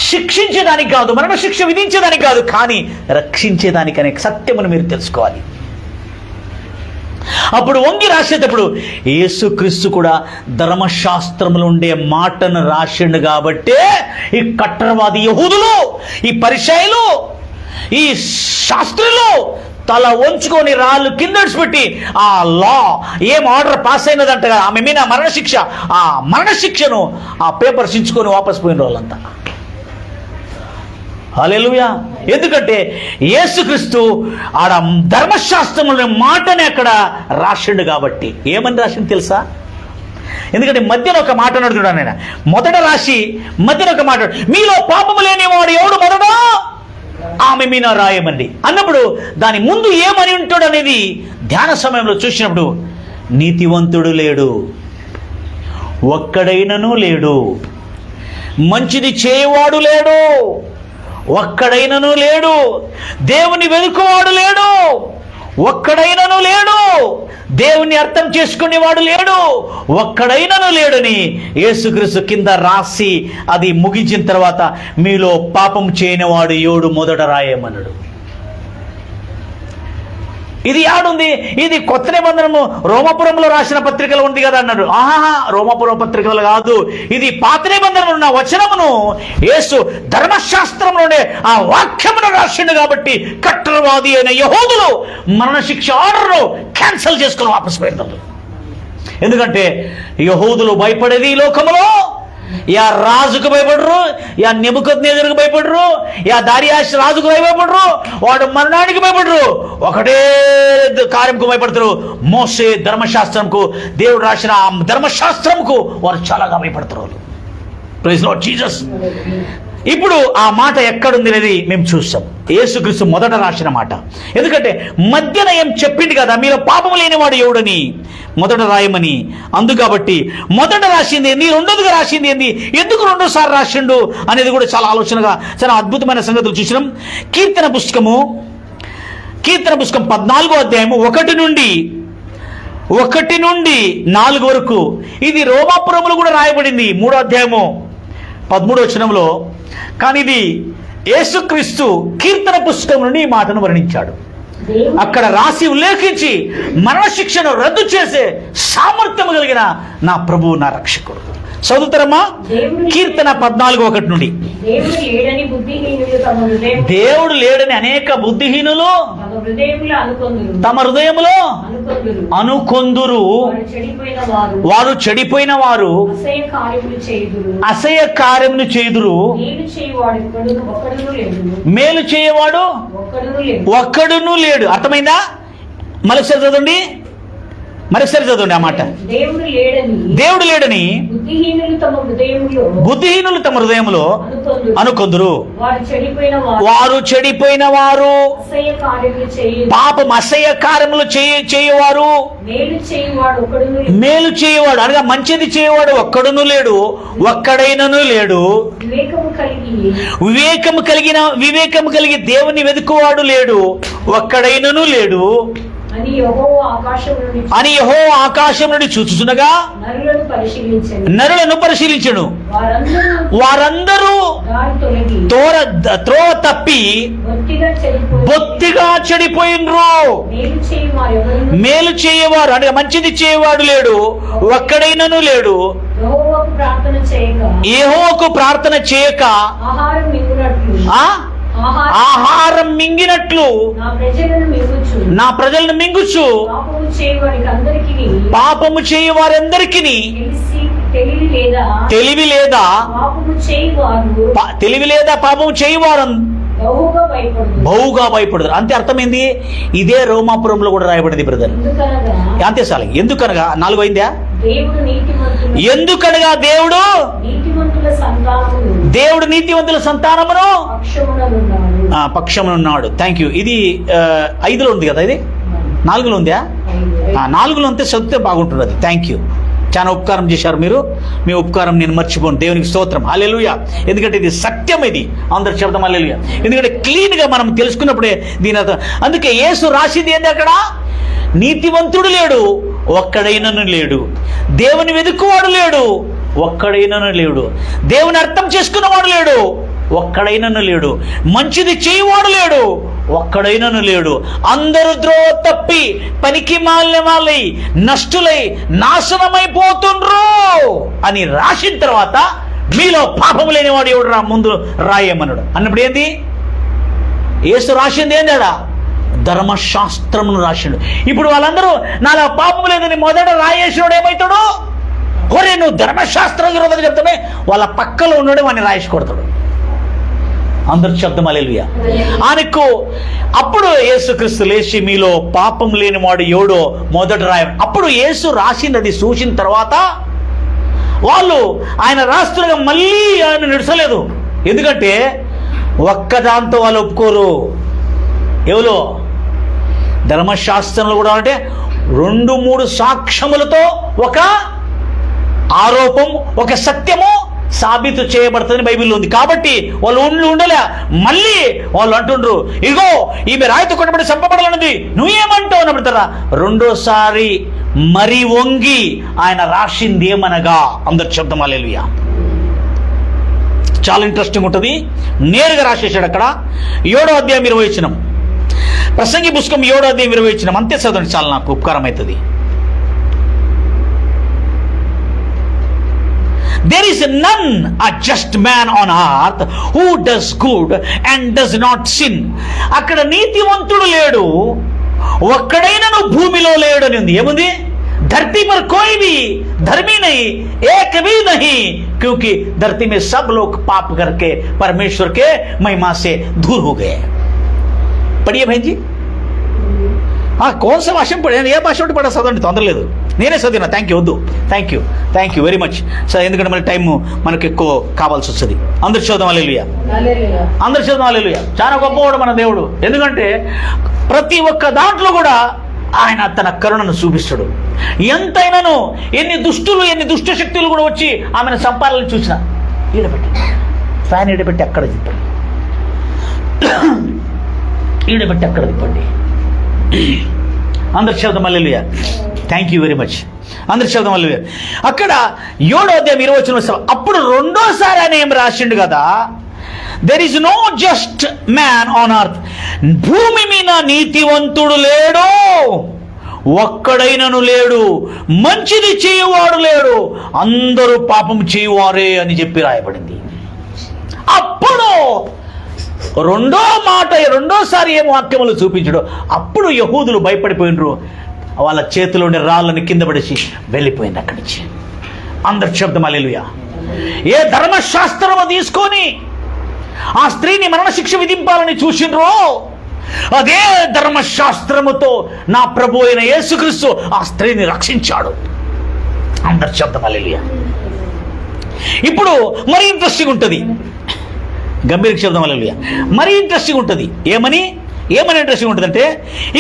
శిక్షించేదానికి కాదు, మరణ శిక్ష విధించేదానికి కాదు, కానీ రక్షించేదానికి అనే సత్యమును మీరు తెలుసుకోవాలి. అప్పుడు వంగి రాసేటప్పుడు యేసుక్రీస్తు కూడా ధర్మశాస్త్రంలో ఉండే మాటను రాసిండు. కాబట్టి ఈ కట్టరవాది యహూదులు, ఈ పరిసయ్యులు, ఈ శాస్త్రులు తల వంచుకొని రాళ్ళు కింద పెట్టి ఆ లా ఏం ఆర్డర్ పాస్ అయినదంట కదా, ఆమె మీద మరణశిక్ష, ఆ మరణశిక్షను ఆ పేపర్ చించుకొని వాపస్ పోయిన వాళ్ళంతా. హల్లెలూయా. ఎందుకంటే యేసుక్రీస్తు ఆడ ధర్మశాస్త్రంలో మాటని అక్కడ రాసిండు. కాబట్టి ఏమని రాసిండు తెలుసా, ఎందుకంటే మధ్యలో ఒక మాట అడుగుతాడు ఆయన, మొదట రాసి మధ్యలో ఒక మాట, మీలో పాపము లేనివాడు ఎవడు మొదట ఆమె మీద రాయమండి అన్నప్పుడు దాని ముందు ఏమని ఉంటాడు అనేది ధ్యాన సమయంలో చూసినప్పుడు, నీతివంతుడు లేడు, ఒక్కడైనను లేడు, మంచిది చేయవాడు లేడు, ఒక్కడైనను లేడు, దేవుని వెతుకువాడు లేడు, ఒక్కడైనను లేడు, దేవుని అర్థం చేసుకునేవాడు లేడు, ఒక్కడైనను లేడని యేసుక్రీస్తు కింద రాసి అది ముగించిన తర్వాత, మీలో పాపం చేయనివాడు ఎవడు మొదట రాయమన్నాడు. ఇది ఆడుంది, ఇది కొత్త నిబంధనము రోమాపురంలో రాసిన పత్రికలు ఉంది కదా అన్నాడు. రోమాపురం పత్రికలు కాదు, ఇది పాత నిబంధనలు ఉన్న వచనమును యేసు ధర్మశాస్త్రంలోనే ఆ వాక్యమును రాసిండు కాబట్టి కట్టరవాది అయిన యెహూదులు మరణశిక్ష ఆర్డర్ను క్యాన్సిల్ చేసుకుని వాపసు పెడతారు. ఎందుకంటే యెహూదులు భయపడేది ఈ లోకములో యా రాజుకు భయపడరు, యా నెబుకద్నెజరుకు భయపడరు, యా దారియాష్ రాజుకు భయపడరు, వాడు మరణానికి భయపడరు, ఒకటే కార్యంకు భయపడతారు, మోసే ధర్మశాస్త్రంకు, దేవుడు రాసిన ఆ ధర్మశాస్త్రంకు వారు చాలాగా భయపడతారు. Praise Lord Jesus. ఇప్పుడు ఆ మాట ఎక్కడుంది అనేది మేము చూస్తాం. యేసుక్రీస్తు మొదట రాసిన మాట. ఎందుకంటే మధ్యన ఏం చెప్పింది కదా, మీలో పాపం లేనివాడు ఎవడని మొదట రాయమని. కాబట్టి మొదట రాసింది ఏంది, రెండోదిగా రాసింది ఏంది, ఎందుకు రెండోసారి రాసిండు అనేది కూడా చాలా ఆలోచనగా చాలా అద్భుతమైన సంగతులు చూసినాం. కీర్తన పుస్తకం 14వ అధ్యాయము 1 నుండి 4 వరకు. ఇది రోమాపురములు కూడా రాయబడింది 3వ అధ్యాయము 13వ వచనంలో. కానీ ఇది యేసుక్రీస్తు కీర్తన పుస్తకం నుండి ఈ మాటను వర్ణించాడు. అక్కడ రాసి ఉల్లేఖించి మరణశిక్షను రద్దు చేసే సామర్థ్యం కలిగిన నా ప్రభువు, నా రక్షకుడు. చదువుతారమ్మా, కీర్తన 14:1 నుండి. దేవుడు లేడని అనేక బుద్ధిహీనులు తమ హృదయములో అనుకొందురు, వారు చెడిపోయిన వారు అసహ్య కార్యములు చేయుదురు, మేలు చేయవాడు ఒక్కడును లేడు. అర్థమైందా? మరొకసారి చదవండి ఆ మాట. దేవుడు లేడని బుద్ధిహీనులు తమ హృదయములో అనుకొందురు, వారు చెడిపోయిన వారు పాపం అసహ్య కార్యములు చేయవారు, మేలు చేయవాడు అనగా మంచిది చేయవాడు ఒక్కడును లేడు, ఒక్కడైనను లేడు. వివేకము కలిగి దేవుని వెతుకువాడు లేడు, ఒక్కడైనను లేడు అని యెహోవా ఆకాశం నుండి చూచుచుండగా నరులను పరిశీలించెను, వారందరూ త్రోవ తప్పి బొత్తిగా చెడిపోయినరు. మేలు చేయవారు అంటే మంచిది చేయవాడు లేడు, ఒక్కడైనను లేడు. యెహోవాకు ప్రార్థన చేయక ఆహారం మింగినట్లు నా ప్రజలను మింగుచు పాపము చేయి వారందరికీ తెలివి లేదా పాపము చేయువారు బహుగా భయపడదు. అంతే అర్థమైంది. ఇదే రోమాపురంలో కూడా రాయబడింది బ్రదర్. అంతే చాలు. ఎందుకనగా 4 అయిందా? ఎందుకనగా దేవుడు నీతివంతుల సంతానమును పక్షమునున్నాడు. Thank you. ఇది 5లో ఉంది కదా, ఇది 4లో ఉందా? 4లో ఉంటే చదివితే బాగుంటుంది అది. Thank you. చాలా ఉపకారం చేశారు మీరు. మీ ఉపకారం నేను మర్చిపోను. దేవునికి స్తోత్రం. హల్లెలూయా. ఎందుకంటే ఇది సత్యం. ఇది అందరు చెప్తాం హల్లెలూయా. ఎందుకంటే క్లీన్గా మనం తెలుసుకున్నప్పుడే దీని అర్థం. అందుకే యేసు రాసింది ఏంది అక్కడ? నీతివంతుడు లేడు, ఒక్కడైనను లేడు. దేవుని వెతుకువాడు లేడు, ఒక్కడైనను లేడు. దేవుని అర్థం చేసుకున్నవాడు లేడు, ఒక్కడైనను లేడు. మంచిది చేయవాడు లేడు, ఒక్కడైనను లేడు. అందరూ ద్రోవ తప్పి పనికి మాలిన వాళ్ళై నష్టులై నాశనమైపోతుండ్రు అని రాసిన తర్వాత మీలో పాపము లేనివాడు ఎవడు రా ముందు రాయమన్నాడు అన్నప్పుడు ఏంది? యేసు రాసింది ఏందాడా? ధర్మశాస్త్రమును రాసిండు. ఇప్పుడు వాళ్ళందరూ నాలో పాపం లేదని మొదట రాయేసినోడు ఏమవుతాడు? ఒరే నువ్వు ధర్మశాస్త్రం విరోధం చెప్తామే, వాళ్ళ పక్కలో ఉన్నాడు వాడిని రాయేసి కొడతాడు. అందరు శబ్దం హల్లెలూయా. ఆయనకు అప్పుడు యేసుక్రీస్తు లేచి మీలో పాపం లేనివాడు ఎవడో మొదట రాయ. అప్పుడు యేసు రాసింది చూసిన తర్వాత వాళ్ళు ఆయన రాస్తున్నగా మళ్ళీ ఆయన నిడసలేదు. ఎందుకంటే ఒక్కదాంతో వాళ్ళు ఒప్పుకోరు. ఎవరో ధర్మశాస్త్రంలో కూడా అంటే 2-3 సాక్ష్యములతో ఒక ఆరోపం, ఒక సత్యము సాబితు చేయబడుతుందని బైబిల్లో ఉంది. కాబట్టి వాళ్ళు ఉండలే. మళ్ళీ వాళ్ళు అంటుండ్రు, ఇగో ఈమె రాయితో కొట్టబడి చంపబడాలన్నది నువ్వేమంటావు అన్నబడతారా. రెండోసారి మరి వంగి ఆయన రాసింది ఏమనగా, అందరు శబ్దం హల్లెలూయా. చాలా ఇంట్రెస్టింగ్ ఉంటుంది. నేరుగా రాసేసాడు అక్కడ. 7వ అధ్యాయం 20 వచనం, ప్రసంగి పుస్తకం 7వ అధ్యాయం 20 వచనం. అంతే చదవండి, చాలా నాకు ఉపకారం అవుతుంది. There is none a just man on earth who does good and does not sin. అక్కడ నీతివంతుడు లేడు, ఒక్కడైనను భూమిలో లేడు అని ఉంది. ఏముంది? धरती पर कोई भी धर्मी नहीं, एक भी नहीं, क्योंकि धरती में सब लोग पाप करके परमेश्वर के महिमा से दूर हो गए. पढ़िए भाई जी. कौन सा भाषण पढ़े? ఏ భాష ఉంటే పడ చదవండి, తొందర లేదు. నేనే చదివినా. Thank you. వద్దు, thank you very much sir. ఎందుకంటే మళ్ళీ టైం మనకు ఎక్కువ కావాల్సి వస్తుంది. అందరు చదువు హల్లెలూయా. అందరు చదువు హల్లెలూయా. చాలా గొప్పవాడు మన దేవుడు. ఎందుకంటే ప్రతి ఒక్క దాంట్లో కూడా ఆయన తన కరుణను చూపిస్తాడు. ఎంతైనాను ఎన్ని దుష్ట శక్తులు కూడా వచ్చి ఆమెను చంపాలని చూసిన, ఈడబెట్టి ఫ్యాన్ ఈడబెట్టి అక్కడ తిప్పండి, ఈడబెట్టి అక్కడ తిప్పండి. అందరి శబ్దం hallelujah. Thank you very much. అందరి శబ్దం హల్లెలూయా. అక్కడ 7వ అధ్యాయం 20 వచనం. అప్పుడు రెండోసారి ఆయన ఏం రాసిండు కదా, there is no just man on earth. భూమి మీద నీతివంతుడు లేడు, ఒక్కడైనను లేడు, మంచిది చేయువాడు లేడు, అందరూ పాపం చేయువారే అని చెప్పి రాయబడింది. అప్పుడు రెండోసారి ఏం వాక్యములు చూపించడు. అప్పుడు యహూదులు భయపడిపోయినరు. వాళ్ళ చేతిలో ఉండే రాళ్ళని కింద పడేసి వెళ్ళిపోయింది అక్కడి నుంచి. అందరి శబ్దం హల్లెలూయా. ఏ ధర్మశాస్త్రము తీసుకొని ఆ స్త్రీని మరణశిక్ష విధింపాలని చూసిండ్రో, అదే ధర్మశాస్త్రముతో నా ప్రభు అయిన యేసుక్రీస్తు ఆ స్త్రీని రక్షించాడు. అందరి శబ్దం హల్లెలూయా. ఇప్పుడు మరీ ఇంట్రెస్టింగ్ ఉంటుంది. గంభీర శబ్దం హల్లెలూయా. మరీ ఇంట్రెస్టింగ్ ఉంటుంది. ఏమని ఇంట్రెస్టింగ్ ఉంటుంది అంటే,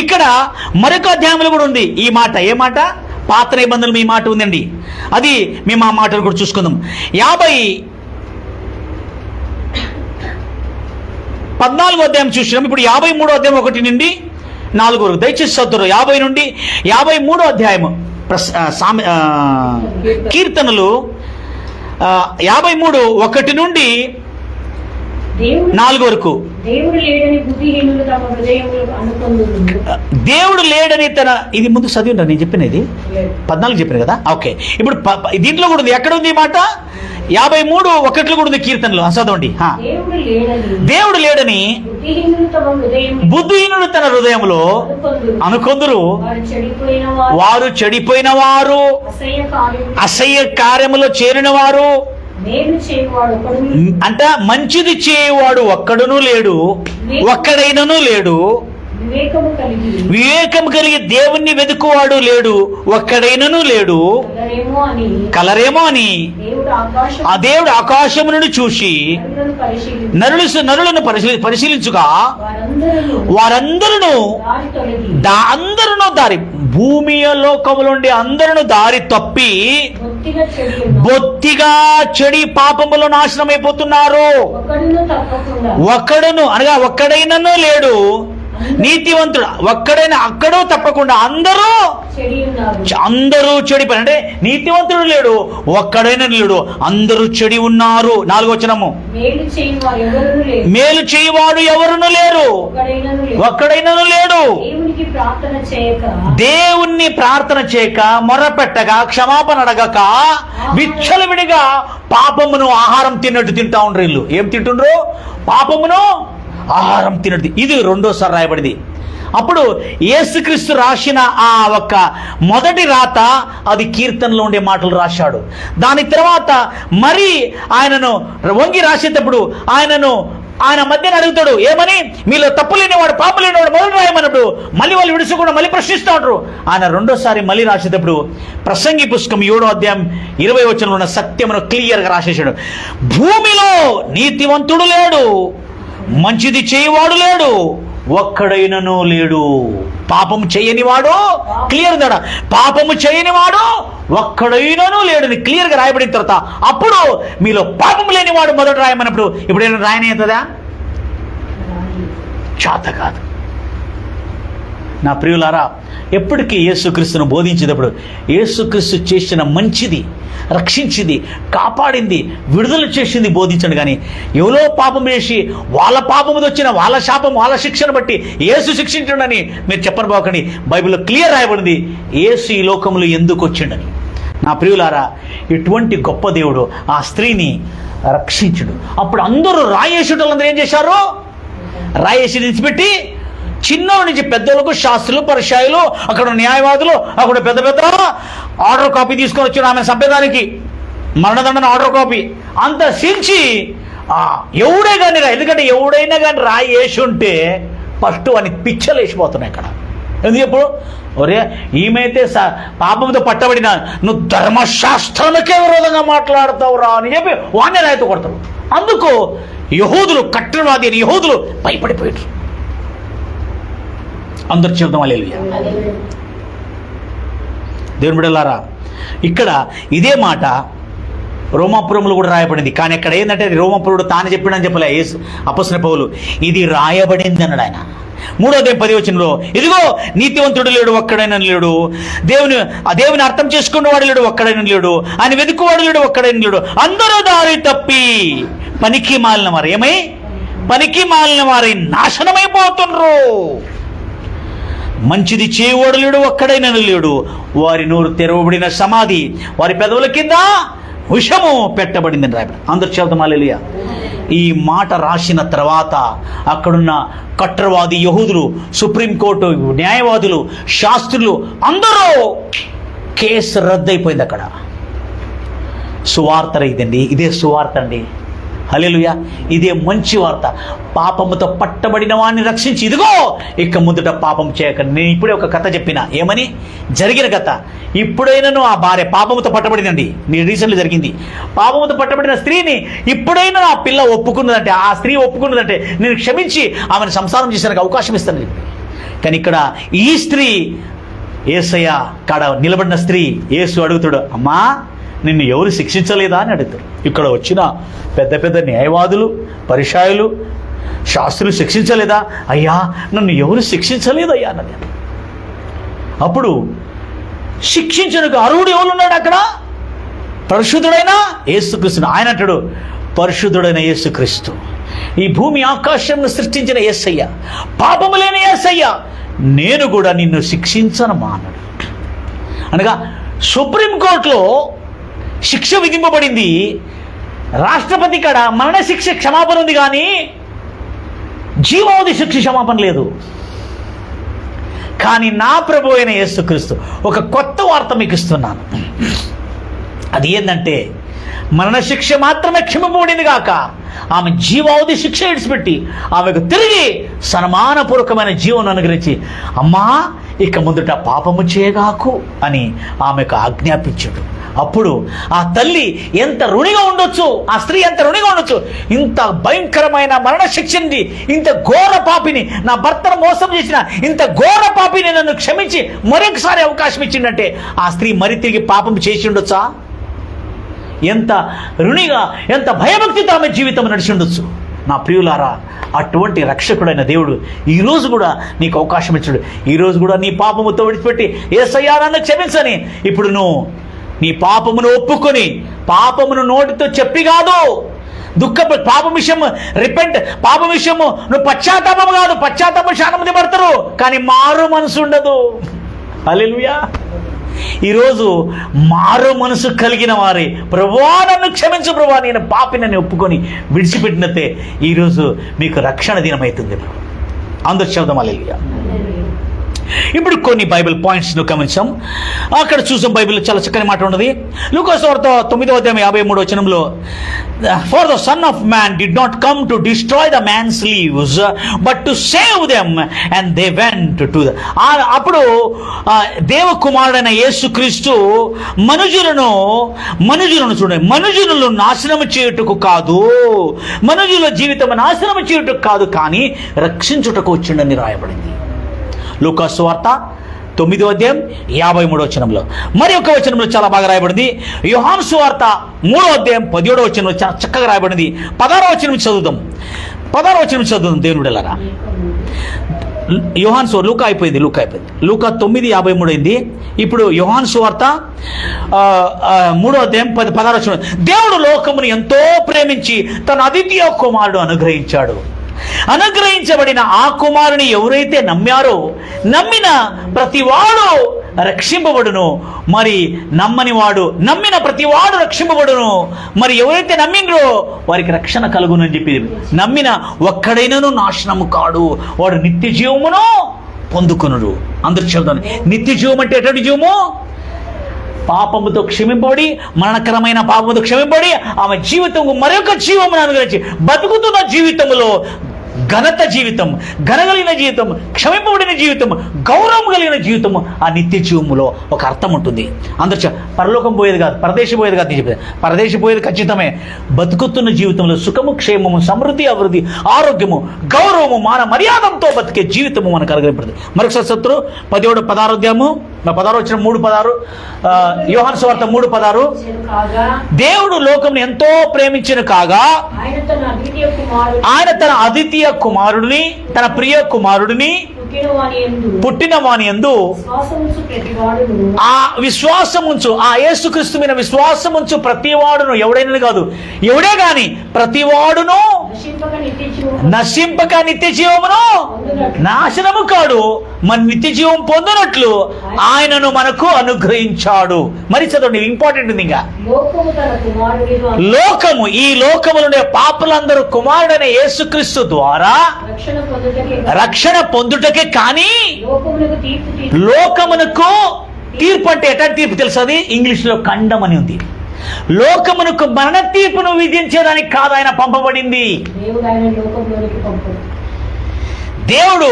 ఇక్కడ మరొక అధ్యాయంలో కూడా ఉంది ఈ మాట. ఏ మాట? పాత నిబంధనలు ఈ మాట ఉందండి. అది మేము ఆ మాటలు కూడా చూసుకుందాం. 14వ అధ్యాయం చూసినాం. ఇప్పుడు 53వ అధ్యాయం 1 నుండి 4 వరకు దయచేసి చదువుతారు. 50 నుండి 53వ అధ్యాయం కీర్తనలు 53 1 నుండి 4 వరకు. దేవుడు లేడని తన, ఇది ముందు చదివింటారు నేను చెప్పినది 14 చెప్పిన కదా. ఓకే, ఇప్పుడు దీంట్లో కూడా ఉంది. ఎక్కడ ఉంది ఈ మాట? 53 1 కూడా ఉంది కీర్తనలు. చదవండి. దేవుడు లేడని బుద్ధిహీనుడు తన హృదయంలో అనుకొందురు, వారు చెడిపోయిన వారు, అసహ్య కార్యములో చేరిన వారు, అంట మంచిది చేయవాడు ఒక్కడునూ లేడు, ఒక్కడైనను లేడు, వివేకము కలిగి దేవుణ్ణి వెతుకువాడు లేడు, ఒక్కడైనను లేడు. కలరేమో అని ఆ దేవుడు ఆకాశము నుండి చూసి నరులను పరిశీలించుగా వారందరూ దారి భూమి లోకములుండి అందరూ దారి తప్పి బొత్తిగా చెడి పాపములో నాశనం అయిపోతున్నారు. ఒక్కడైనను లేడు నీతివంతుడు, ఒక్కడైనా అక్కడో తప్పకుండా అందరూ చెడిపోయి, అంటే నీతివంతుడు లేడు, ఒక్కడైనా లేడు, అందరూ చెడి ఉన్నారు. 4వ వచనము, మేలు చేయువాడు ఎవరును లేరు, ఒక్కడైనను లేడు. దేవుణ్ణి ప్రార్థన చేయక మొరపెట్టగా క్షమాపణ అడగక విచ్చలవిడిగా పాపమును ఆహారం తిన్నట్టు తింటా ఉండ్రు. వీళ్ళు ఏం తింటుండ్రు? పాపమును ఆహారం తినది. ఇది రెండోసారి రాయబడింది. అప్పుడు యేసుక్రీస్తు రాసిన ఆ ఒక్క మొదటి రాత అది కీర్తనలో ఉండే మాటలు రాశాడు. దాని తర్వాత మరి ఆయనను వంగి రాసేటప్పుడు ఆయన మధ్యన అడుగుతాడు, ఏమని? మీలో తప్పు లేనివాడు పాపం లేనివాడు మొదలు రాయమన్నప్పుడు మళ్ళీ వాళ్ళు విడుచుకుండా మళ్ళీ ప్రశ్నిస్తూ ఉంటారు. ఆయన రెండోసారి మళ్ళీ రాసేటప్పుడు ప్రసంగి పుస్తకం 7వ అధ్యాయం 20వ వచనంలో ఉన్న సత్యమును క్లియర్గా రాసేసాడు. భూమిలో నీతివంతుడు లేడు, మంచిది చేయవాడు లేడు, ఒక్కడైనను లేడు. పాపము చేయనివాడు, క్లియర్ ఉందా? పాపము చేయనివాడు ఒక్కడైనను లేడు క్లియర్గా రాయబడిన తర్వాత అప్పుడు మీలో పాపము లేనివాడు మొదట రాయమన్నప్పుడు ఇప్పుడు ఏమైనా రాయనేతుందా? చేత కాదు. నా ప్రియులారా, ఎప్పటికీ యేసుక్రీస్తును బోధించేటప్పుడు యేసుక్రీస్తు చేసిన మంచిది, రక్షించింది, కాపాడింది, విడుదల చేసింది బోధించండి. కానీ ఎవరో పాపం చేసి వాళ్ళ పాపముది వచ్చిన వాళ్ళ శాపం, వాళ్ళ శిక్షను బట్టి యేసు శిక్షించండి మీరు చెప్పని పోకండి. బైబిల్లో క్లియర్ రాయబడింది యేసు ఈ లోకంలో ఎందుకు వచ్చిండని. నా ప్రియులారా, ఇటువంటి గొప్ప దేవుడు ఆ స్త్రీని రక్షించుడు. అప్పుడు అందరూ రాయేసేటోళ్ళందరూ ఏం చేశారు? రాయేసి విడిచిపెట్టి చిన్నోడి నుంచి పెద్దలకు, శాస్త్రులు, పరిచయాలు, అక్కడ న్యాయవాదులు, అక్కడ పెద్ద పెద్ద ఆర్డర్ కాపీ తీసుకొని వచ్చారు ఆమె సంపేదానికి, మరణదండన ఆర్డర్ కాపీ అంత సించి ఎవడే కానీ ఎందుకంటే ఎవడైనా కానీ రాయి వేసి ఉంటే ఫస్ట్ అని పిచ్చలు వేసిపోతున్నాయి అక్కడ. ఎందుకు ఎప్పుడు ఒరే ఈమెయితే పాపంతో పట్టబడిన నువ్వు ధర్మశాస్త్రానికే విరోధంగా మాట్లాడతావు రా అని చెప్పి వాడిని రాయితో కొడతారు. అందుకు యహూదులు, కట్టరవాది అని యహూదులు భయపడిపోయారు. అందరు చెబుతాం హల్లెలూయా. దేవుని బిడ్డలారా, ఇక్కడ ఇదే మాట రోమాపురంలో కూడా రాయబడింది. కానీ ఇక్కడ ఏంటంటే రోమాపురుడు తాను చెప్పినని చెప్పలే అపొస్తలుడైన పౌలు, ఇది రాయబడింది అన్నాడు ఆయన. 3:10 ఇదిగో నీతివంతుడు లేడు, ఒక్కడైనా లేడు, దేవుని అర్థం చేసుకున్నవాడు లేడు, ఒక్కడైనా లేడు, ఆయన వెతుకువాడు లేడు, ఒక్కడైనా లేడు, అందరూ దారి తప్పి పనికి మాలిన వారు ఏమై పనికి మాలిన వారి నాశనమైపోతున్నారు. మంచిది చేయవాడు లేడు, ఒక్కడైనా లేడు, వారి నోరు తెరవబడిన సమాధి, వారి పెదవుల కింద విషము పెట్టబడిందని రాయబడి. అందరు చెబుతాం హల్లెలూయా. ఈ మాట రాసిన తర్వాత అక్కడున్న కట్టరవాది యహూదులు, సుప్రీంకోర్టు న్యాయవాదులు, శాస్త్రులు అందరూ కేసు రద్దయిపోయింది. అక్కడ సువార్త ఇదండి, ఇదే సువార్త అండి. హల్లెలూయా. ఇదే మంచి వార్త. పాపముతో పట్టబడిన వాడిని రక్షించి ఇదిగో ఇక ముందుట పాపం చేయకండి. నేను ఇప్పుడే ఒక కథ చెప్పిన, ఏమని జరిగిన కథ. ఇప్పుడైనాను ఆ భార్య పాపముతో పట్టబడిందండి, నేను రీసెంట్లీ జరిగింది. పాపముతో పట్టబడిన స్త్రీని ఇప్పుడైనా ఆ పిల్ల ఒప్పుకున్నదంటే, ఆ స్త్రీ ఒప్పుకున్నదంటే నేను క్షమించి ఆమెను సంసారం చేసేందుకు అవకాశం ఇస్తాను. కానీ ఇక్కడ ఈ స్త్రీ యేసయ్య కాడ నిలబడిన స్త్రీ, యేసు అడుగుతాడు, అమ్మా నిన్ను ఎవరు శిక్షించలేదా అని అడుగుతారు. ఇక్కడ వచ్చిన పెద్ద పెద్ద న్యాయవాదులు, పరిచయాలు, శాస్త్రులు శిక్షించలేదా? అయ్యా నన్ను ఎవరు శిక్షించలేదయ్యా అన్నది. అప్పుడు శిక్షించడానికి అర్హుడు ఎవరున్నాడు అక్కడ? పరిశుద్ధుడైన యేసుక్రీస్తు. ఆయన అంటాడు, పరిశుద్ధుడైన యేసుక్రీస్తు, ఈ భూమి ఆకాశంను సృష్టించిన యేసయ్య, పాపము లేని యేసయ్య, నేను కూడా నిన్ను శిక్షించనమా అన్నాడు. అనగా సుప్రీంకోర్టులో శిక్ష విధింపబడింది, రాష్ట్రపతి కాడ మరణశిక్ష క్షమాపణ ఉంది, కానీ జీవావధి శిక్ష క్షమాపణ లేదు. కానీ నా ప్రభు అయిన యేసుక్రీస్తు ఒక కొత్త వార్త మీకు ఇస్తున్నాను. అది ఏంటంటే మరణశిక్ష మాత్రమే క్షమింపబడింది కాక ఆమె జీవావధి శిక్ష విడిచిపెట్టి ఆమెకు తిరిగి సన్మానపూర్వకమైన జీవనం అనుగ్రహించి, అమ్మా ఇక ముందుట పాపము చేయగాకు అని ఆమెకు ఆజ్ఞాపించాడు. అప్పుడు ఆ తల్లి ఎంత రుణిగా ఉండొచ్చు, ఆ స్త్రీ ఎంత రుణిగా ఉండొచ్చు. ఇంత భయంకరమైన మరణశిక్షని, ఇంత ఘోర పాపిని, నా భర్తను మోసం చేసిన ఇంత ఘోర పాపిని నన్ను క్షమించి మరొకసారి అవకాశం ఇచ్చిందంటే ఆ స్త్రీ మరి తిరిగి పాపం చేసి ఉండొచ్చా? ఎంత రుణిగా, ఎంత భయభక్తితో ఆమె జీవితం నడిచి ఉండొచ్చు. నా ప్రియులారా, అటువంటి రక్షకుడైన దేవుడు ఈరోజు కూడా నీకు అవకాశం ఇచ్చాడు. ఈరోజు కూడా నీ పాపముతో విడిచిపెట్టి యేసయ్యా నన్ను క్షమించని ఇప్పుడు నువ్వు నీ పాపమును ఒప్పుకొని, పాపమును నోటితో చెప్పి కాదు, పాపం విషయం రిపెంట్, పాపం విషయము నువ్వు పశ్చాత్తాపం కాదు, పశ్చాత్తాపం చాలా మంది పడతారు కానీ మారు మనసు ఉండదు. హల్లెలూయా. ఈరోజు మారు మనసు కలిగిన వారే, ప్రభువా నన్ను క్షమించు ప్రభువా, నేను పాపినని ఒప్పుకొని విడిచిపెట్టినట్టే ఈరోజు మీకు రక్షణ దినమవుతుంది. అందరూ చెబుదాం హల్లెలూయా. ఇప్పుడు కొన్ని బైబిల్ పాయింట్స్ను గమనించాం. అక్కడ చూసాం బైబిల్లో చాలా చక్కని మాట ఉన్నది. లూకా సువార్త 9:53 for the son of man did not come to destroy the man's lives but to save them and they went to అప్పుడు దేవకుమారుడైన యేసుక్రీస్తు మనుజులను చూడండి, మనుజులను నాశనం చేయుటకు కాదు, మనుజుల జీవితం నాశనం చేయుటకు కాదు, కానీ రక్షించుటకు వచ్చిండని రాయబడింది. లూకా సువార్త 9:53 మరి ఒక వచనంలో చాలా బాగా రాయబడింది. యోహాను సువార్త 3:17 చాలా చక్కగా రాయబడింది. 16వ వచనం చదువుదాం. 16వ వచనం చదువుదాం దేవునుడలారా. యోహాను సువార్త లూకా అయిపోయింది. లూకా 9:53 అయింది. ఇప్పుడు యోహాను సువార్త 3:16 దేవుడు లోకమును ఎంతో ప్రేమించి తన అద్వితీయ కుమారుడు అనుగ్రహించాడు. అనుగ్రహించబడిన ఆ కుమారుని ఎవరైతే నమ్మారో, నమ్మిన ప్రతివాడు రక్షింపబడును, మరి నమ్మిన ప్రతివాడు రక్షింపబడును, మరి ఎవరైతే నమ్మిండ్రో వారికి రక్షణ కలుగును అని చెప్పి, నమ్మిన ఒక్కడైనను నాశనము కాడు, వాడు నిత్య జీవమును పొందుకొనుడు. అందరూ చెబుతాను, నిత్య జీవం అంటే ఎటువంటి జీవము? పాపముతో క్షమింపబడి, మరణకరమైన పాపముతో క్షమింపబడి ఆమె జీవితం మరొక జీవమును అనుగ్రహించి బతుకుతున్న జీవితంలో ఘనత జీవితం, ఘనగలిగిన జీవితం, క్షమింపబడిన జీవితం, గౌరవం కలిగిన జీవితం, ఆ నిత్య జీవములో ఒక అర్థం ఉంటుంది. అందరూ పరలోకం పోయేది కాదు, పరదేశం పోయేది కాదు. చెప్పేది పరదేశం పోయేది ఖచ్చితమే. బతుకుతున్న జీవితంలో సుఖము, క్షేమము, సమృద్ధి, అభివృద్ధి, ఆరోగ్యము, గౌరవము, మాన మర్యాదంతో బతికే జీవితము మనకు అనుగ్రహింపడుతుంది. మరొకసారి శత్రు 16 యోహాను సువార్త 3:16 దేవుడు లోకం ఎంతో ప్రేమించిన కాగా ఆయన తన అద్వితీయ కుమారుడిని, తన ప్రియ కుమారుడిని పుట్టిన వాని యందు ఆ విశ్వాసముంచు, ఆ యేసుక్రీస్తు మీద విశ్వాసముంచు ప్రతివాడును, ఎవడైనా కాదు, ఎవడే గాని ప్రతివాడును నశింపక నిత్య జీవమును నాశనము కాడు, మన నిత్య జీవం పొందినట్లు ఆయనను మనకు అనుగ్రహించాడు. మరి చదవండి, ఇంపార్టెంట్ ఉంది. ఇంకా లోకము, ఈ లోకములుండే పాపులందరూ కుమారుడైన యేసుక్రీస్తు ద్వారా రక్షణ పొందుటకే, కానీ లోకమునకు తీర్పు అంటే ఎట్లాంటి తీర్పు తెలుసు? అది ఇంగ్లీష్లో ఖండం అని ఉంది. లోకమునకు మరణ తీర్పును విధించేదానికి కాదు ఆయన పంపబడింది. దేవుడు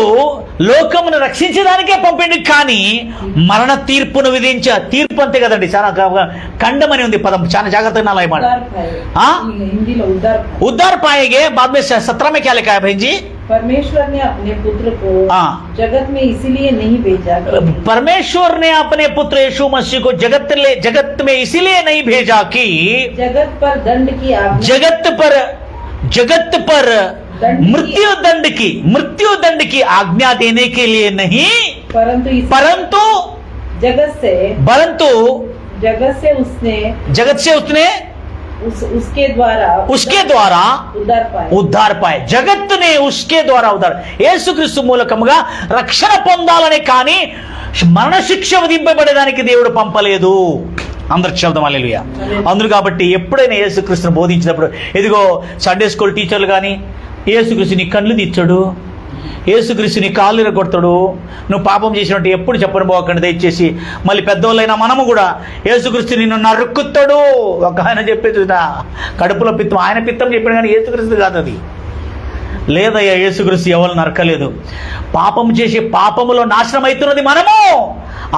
లోకమును రక్షించడానికే పంపింది, కానీ మరణ తీర్పును తీర్పు అంతే కదండి. చాలా ఖండం అని ఉంది పదం, చాలా జాగ్రత్తగా उद्धार पाएंगे बाद में 17 में क्या लिखा है भाई जी? परमेश्वर ने अपने पुत्र को जगत में इसीलिए नहीं भेजा, परमेश्वर ने अपने पुत्र यीशु मसीह को जगत में इसीलिए नहीं भेजा कि जगत पर दंड की जगत पर मृत्यु दंड की आज्ञा देने के लिए नहीं, परंतु जगत से उसने उसके द्वारा उद्धार पाए. जगत ने उसके द्वारा उद्धार, యేసుక్రీస్తు మూలకముగా రక్షణ పొందాలని, కానీ మరణ శిక్ష విధింపబడేదానికి దేవుడు పంపలేదు. అందరు చెప్దాం హల్లెలూయా. అందుకు కాబట్టి ఎప్పుడైనా యేసుక్రీస్తును బోధించినప్పుడు, ఇదిగో సండే స్కూల్ టీచర్లు కానీ యేసుక్రీస్తు నీ కళ్ళు తీర్చాడు, యేసుక్రీస్తు నీ కాళ్ళు ఇరగొడతాడు, నువ్వు పాపం చేసినట్టు ఎప్పుడు చెప్పని పోకండి దయచేసి. మళ్ళీ పెద్దోళ్ళైనా మనము కూడా యేసుక్రీస్తు నిన్ను నరుక్కుతాడు. ఒక ఆయన చెప్పేది కడుపులో పిత్తం, ఆయన పిత్తం చెప్పాడు కానీ యేసుక్రీస్తు కాదు అది. లేదయ్యా, యేసుక్రీస్తు ఎవరు నరకలేదు. పాపం చేసి పాపములో నాశనం అవుతున్నది మనము.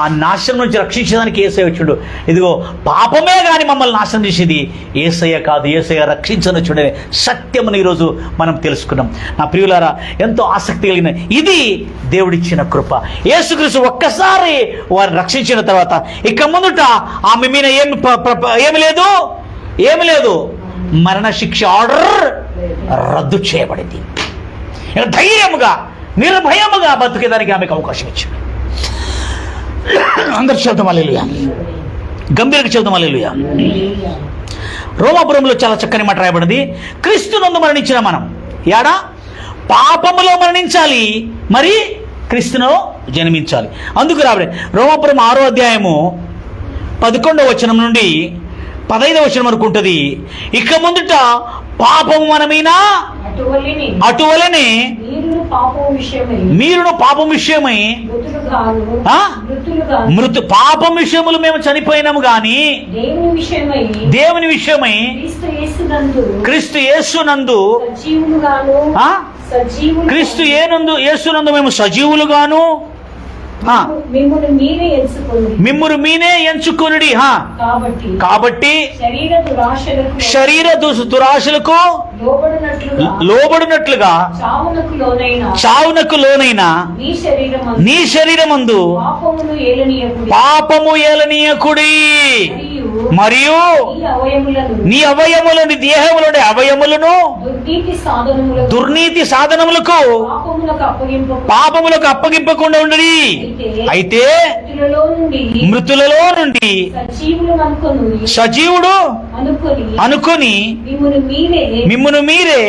ఆ నాశనం నుంచి రక్షించడానికి యేసయ్య వచ్చాడు. ఇదిగో పాపమే కానీ మమ్మల్ని నాశనం చేసేది యేసయ్య కాదు, యేసయ్య రక్షించనొచ్చుడనే సత్యమును ఈరోజు మనం తెలుసుకున్నాం. నా ప్రియులారా, ఎంతో ఆసక్తి కలిగిన ఇది దేవుడిచ్చిన కృప. యేసుక్రీస్తు ఒక్కసారి వారిని రక్షించిన తర్వాత ఇక ముందుట ఆమె మీద ఏమి లేదు, మరణ శిక్ష ఆర్డర్ రద్దు చేయబడింది. ధైర్యముగా నిర్భయముగా బతికేదానికి ఆమెకు అవకాశం ఇచ్చింది. అందరు చెబుతాం హల్లెలూయా, గంభీరంగా చెబుతాం హల్లెలూయా. రోమాపురంలో చాలా చక్కని మాట రాయబడింది. క్రీస్తునందు మరణించిన మనం యాడా పాపములో మరణించాలి, మరి క్రీస్తులో జన్మించాలి. అందుకు రాబడి రోమాపురం 6వ అధ్యాయము 11వ వచనం నుండి 15వ వచనం వరకు ఉంటుంది. ఇక ముందుట పాపము మన మీద అటువలనే మీరును పాపం విషయమై పాపం విషయములు మేము చనిపోయినాము గాని దేవుని విషయమై క్రీస్తు యేసునందు క్రీస్తు యేసునందు మేము సజీవులుగాను మిమ్మును మీరే ఎంచుకొనుడి. కాబట్టి శరీర దురాశలకు లోబడినట్లుగా చావునకు లోనైన నీ శరీరమందు పాపము ఏలనీయకుడి. మరియు నీ అవయములని దేహములోని అవయములను దుర్నీతి సాధనములకు పాపములకు అప్పగింపకుండా ఉండడి. అయితే మృతులలో నుండి సజీవుడు అనుకొని మిమ్మును మీరే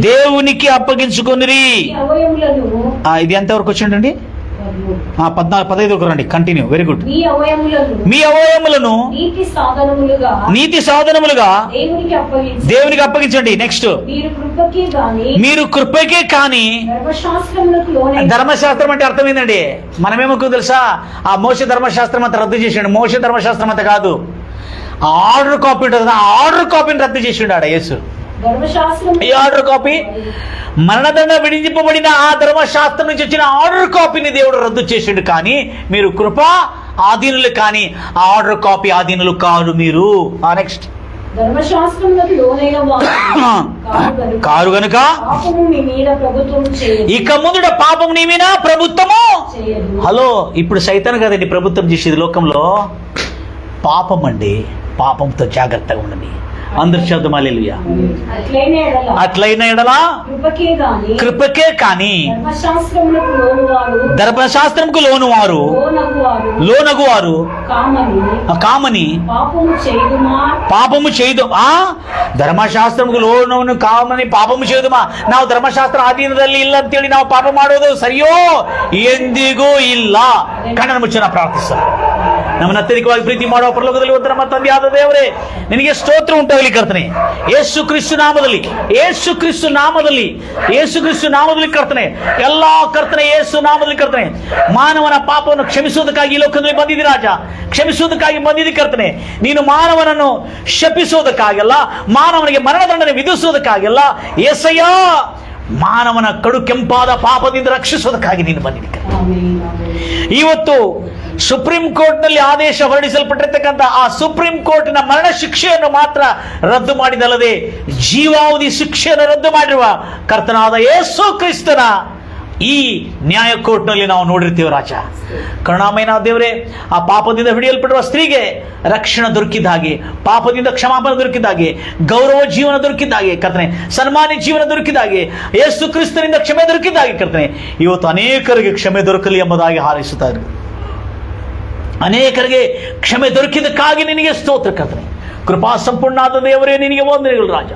దేవునికి అప్పగించుకొనిరి. ఇది ఎంతవరకు వచ్చిండండి? 14-15 రండి. కంటిన్యూ. Very good. మీ అవయములను నీతి సాధనములుగా దేవునికి అప్పగించండి. నెక్స్ట్, మీరు కృపకే కాని ధర్మశాస్త్రం అంటే అర్థం ఏంటండి? మనమేమో తెలుసా, ఆ మోషే ధర్మశాస్త్రం అంతా రద్దు చేసిండు. మోషే ధర్మశాస్త్రం అంతా కాదు, ఆర్డర్ కాపీ ఉంటుంది. ఆ ఆర్డర్ కాపీని రద్దు చేసిండు ఆడ యేసు. ఈ ఆర్డర్ కాపీ మరణదండ విధింపబడిన ఆ ధర్మశాస్త్రం నుంచి వచ్చిన ఆర్డర్ కాపీని దేవుడు రద్దు చేసిండు. కానీ మీరు కృప ఆధీనులు, కానీ ఆ ఆర్డర్ కాపీ ఆధీనులు కాదు మీరు. నెక్స్ట్, కారు గనుక ఇక ముందుట పాపం నీ మీద ప్రభుత్వము. హలో, ఇప్పుడు సైతాన్ కదండి ప్రభుత్వం చేసేది లోకంలో. పాపం అండి, పాపంతో జాగ్రత్తగా ఉండండి. అందరు శబ్దం హల్లెలూయా. అట్లైన ఎడల కృపకే కాని ధర్మశాస్త్రముకు లోనగువారు కామని పాపము చేయదు. ಧರ್ಮಶಾಸ್ತ್ರಕ್ಕೆ ಲೋನವನ್ನು ಕಾಮನಿ ಪಾಪము చేదుమా. ನಾವು ಧರ್ಮಶಾಸ್ತ್ರ ಅಧೀನದಲ್ಲಿ ಇಲ್ಲ ಅಂತೇಳಿ ನಾವು ಪಾಪ ಮಾಡೋದು ಸರಿಯೋ? ಎಂದಿಗೂ ಇಲ್ಲ. ಕಣ್ಣನ್ನು ಮುಚ್ಚಿ ನಾವು ಪ್ರಾರ್ಥಿಸೋಣ. ನಮ್ಮನ್ನು ಅತ್ಯಧಿಕವಾಗಿ ಪ್ರೀತಿ ಮಾಡುವ ಪರಲೋಕದಲ್ಲಿ ಒಂದು ನಮ್ಮ ತಂದೆಯಾದ ದೇವರೇ, ನಿನಗೆ ಸ್ತೋತ್ರ ಉಂಟಾಗಲಿ ಕರ್ತನೆ. ಯೇಸು ಕ್ರಿಸ್ತು ನಾಮದಲ್ಲಿ, ಯೇಸು ಕ್ರಿಸ್ತು ನಾಮದಲ್ಲಿ, ಯೇಸು ಕ್ರಿಸ್ತು ನಾಮದಲ್ಲಿ ಕರ್ತನೆ, ಎಲ್ಲಾ ಕರ್ತನೆ ಯೇಸು ನಾಮದಲ್ಲಿ ಕರ್ತನೆ, ಮಾನವನ ಪಾಪವನ್ನು ಕ್ಷಮಿಸುವುದಕ್ಕಾಗಿ ಈ ಲೋಕದಲ್ಲಿ ಬಂದಿದ್ದಿ ರಾಜ, ಕ್ಷಮಿಸುವುದಕ್ಕಾಗಿ ಬಂದಿದ್ದಿ ಕರ್ತನೆ. ನೀನು ಮಾನವನನ್ನು ಶಪಿಸುವುದಕ್ಕಾಗಲ್ಲ, ಮಾನವನಿಗೆ ಮರಣದಂಡನೆ ವಿಧಿಸುವುದಕ್ಕಾಗಲ್ಲ యేసయ్య, ಮಾನವನ ಕಡು ಕೆಂಪಾದ ಪಾಪದಿಂದ ರಕ್ಷಿಸುವುದಕ್ಕಾಗಿ ನೀನು ಬಂದಿದ್ದಿ. ಇವತ್ತು ಸುಪ್ರೀಂ ಕೋರ್ಟ್ನಲ್ಲಿ ಆದೇಶ ಹೊರಡಿಸಲ್ಪಟ್ಟಿರ್ತಕ್ಕಂಥ ಆ ಸುಪ್ರೀಂ ಕೋರ್ಟಿನ ಮರಣ ಶಿಕ್ಷೆಯನ್ನು ಮಾತ್ರ ರದ್ದು ಮಾಡಿದಲ್ಲದೆ ಜೀವಾವಧಿ ಶಿಕ್ಷೆಯನ್ನು ರದ್ದು ಮಾಡಿರುವ ಕರ್ತನಾದ ಯೇಸು ಕ್ರಿಸ್ತನ ಈ ನ್ಯಾಯ ಕೋರ್ಟ್ನಲ್ಲಿ ನಾವು ನೋಡಿರ್ತೀವಿ ರಾಜ. ಕರುಣಾಮಯನ ದೇವರೇ, ಆ ಪಾಪದಿಂದ ಹಿಡಿಯಲ್ಪಡುವ ಸ್ತ್ರೀಗೆ ರಕ್ಷಣೆ ದೊರಕಿದ ಹಾಗೆ, ಪಾಪದಿಂದ ಕ್ಷಮಾಪಣೆ ದೊರಕಿದ ಹಾಗೆ, ಗೌರವ ಜೀವನ ದೊರಕಿದ ಹಾಗೆ ಕರ್ತನೆ, ಸನ್ಮಾನ್ಯ ಜೀವನ ದೊರಕಿದ ಹಾಗೆ, ಯೇಸು ಕ್ರಿಸ್ತನಿಂದ ಕ್ಷಮೆ ದೊರಕಿದ ಹಾಗೆ ಕರ್ತನೆ, ಇವತ್ತು ಅನೇಕರಿಗೆ ಕ್ಷಮೆ ದೊರಕಲಿ ಎಂಬುದಾಗಿ ಹಾರೈಸುತ್ತಾ ಇದ್ದಾರೆ. ಅನೇಕರಿಗೆ ಕ್ಷಮೆ ದೊರಕಿದಕ್ಕಾಗಿ ನಿನಗೆ ಸ್ತೋತ್ರ ಕರ್ತನೆ. ಕೃಪಾ ಸಂಪೂರ್ಣಾದ ದೇವರೇ, ನಿನಗೆ ವಂದನೆಗಳು ರಾಜ.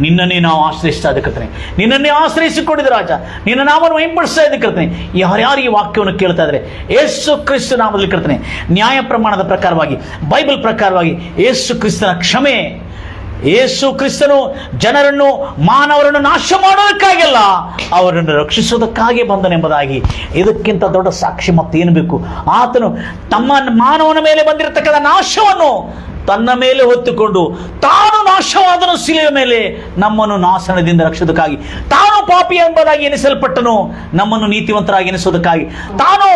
ನಿನ್ನನ್ನೇ ನಾವು ಆಶ್ರಯಿಸ್ತಾ ಇದ್ದ ಕರ್ತನೆ, ನಿನ್ನನ್ನೇ ಆಶ್ರಯಿಸಿಕೊಂಡಿದ್ದ ರಾಜ, ನಿನ್ನ ನಾಮವನ್ನು ಮಹಿಂಪಡಿಸ್ತಾ ಇದ್ದ ಕರ್ತನೆ. ಯಾರ್ಯಾರು ಈ ವಾಕ್ಯವನ್ನು ಕೇಳ್ತಾ ಇದ್ದಾರೆ ಯೇಸು ಕ್ರಿಸ್ತ ನಾಮದಲ್ಲಿ ಕರ್ತನೆ, ನ್ಯಾಯ ಪ್ರಮಾಣದ ಪ್ರಕಾರವಾಗಿ, ಬೈಬಲ್ ಪ್ರಕಾರವಾಗಿ ಯೇಸು ಕ್ರಿಸ್ತನ ಕ್ಷಮೆ, ಯೇಸು ಕ್ರಿಸ್ತನು ಜನರನ್ನು ಮಾನವರನ್ನು ನಾಶ ಮಾಡೋದಕ್ಕಾಗಿಲ್ಲ, ಅವರನ್ನು ರಕ್ಷಿಸೋದಕ್ಕಾಗಿ ಬಂದನೆಂಬುದಾಗಿ. ಇದಕ್ಕಿಂತ ದೊಡ್ಡ ಸಾಕ್ಷಿ ಮತ್ತೇನು ಬೇಕು? ಆತನು ತಮ್ಮ ಮಾನವನ ಮೇಲೆ ಬಂದಿರತಕ್ಕಂಥ ನಾಶವನ್ನು ತನ್ನ ಮೇಲೆ ಹೊತ್ತುಕೊಂಡು ತಾನು ನಾಶವಾದನು ಶಿಲೆಯ ಮೇಲೆ ನಮ್ಮನ್ನು ನಾಶನದಿಂದ ರಕ್ಷಿಸೋದಕ್ಕಾಗಿ, ತಾನು ಪಾಪಿ ಎಂಬುದಾಗಿ ಎನಿಸಲ್ಪಟ್ಟನು ನಮ್ಮನ್ನು ನೀತಿವಂತರಾಗಿ ಎನಿಸೋದಕ್ಕಾಗಿ, ತಾನು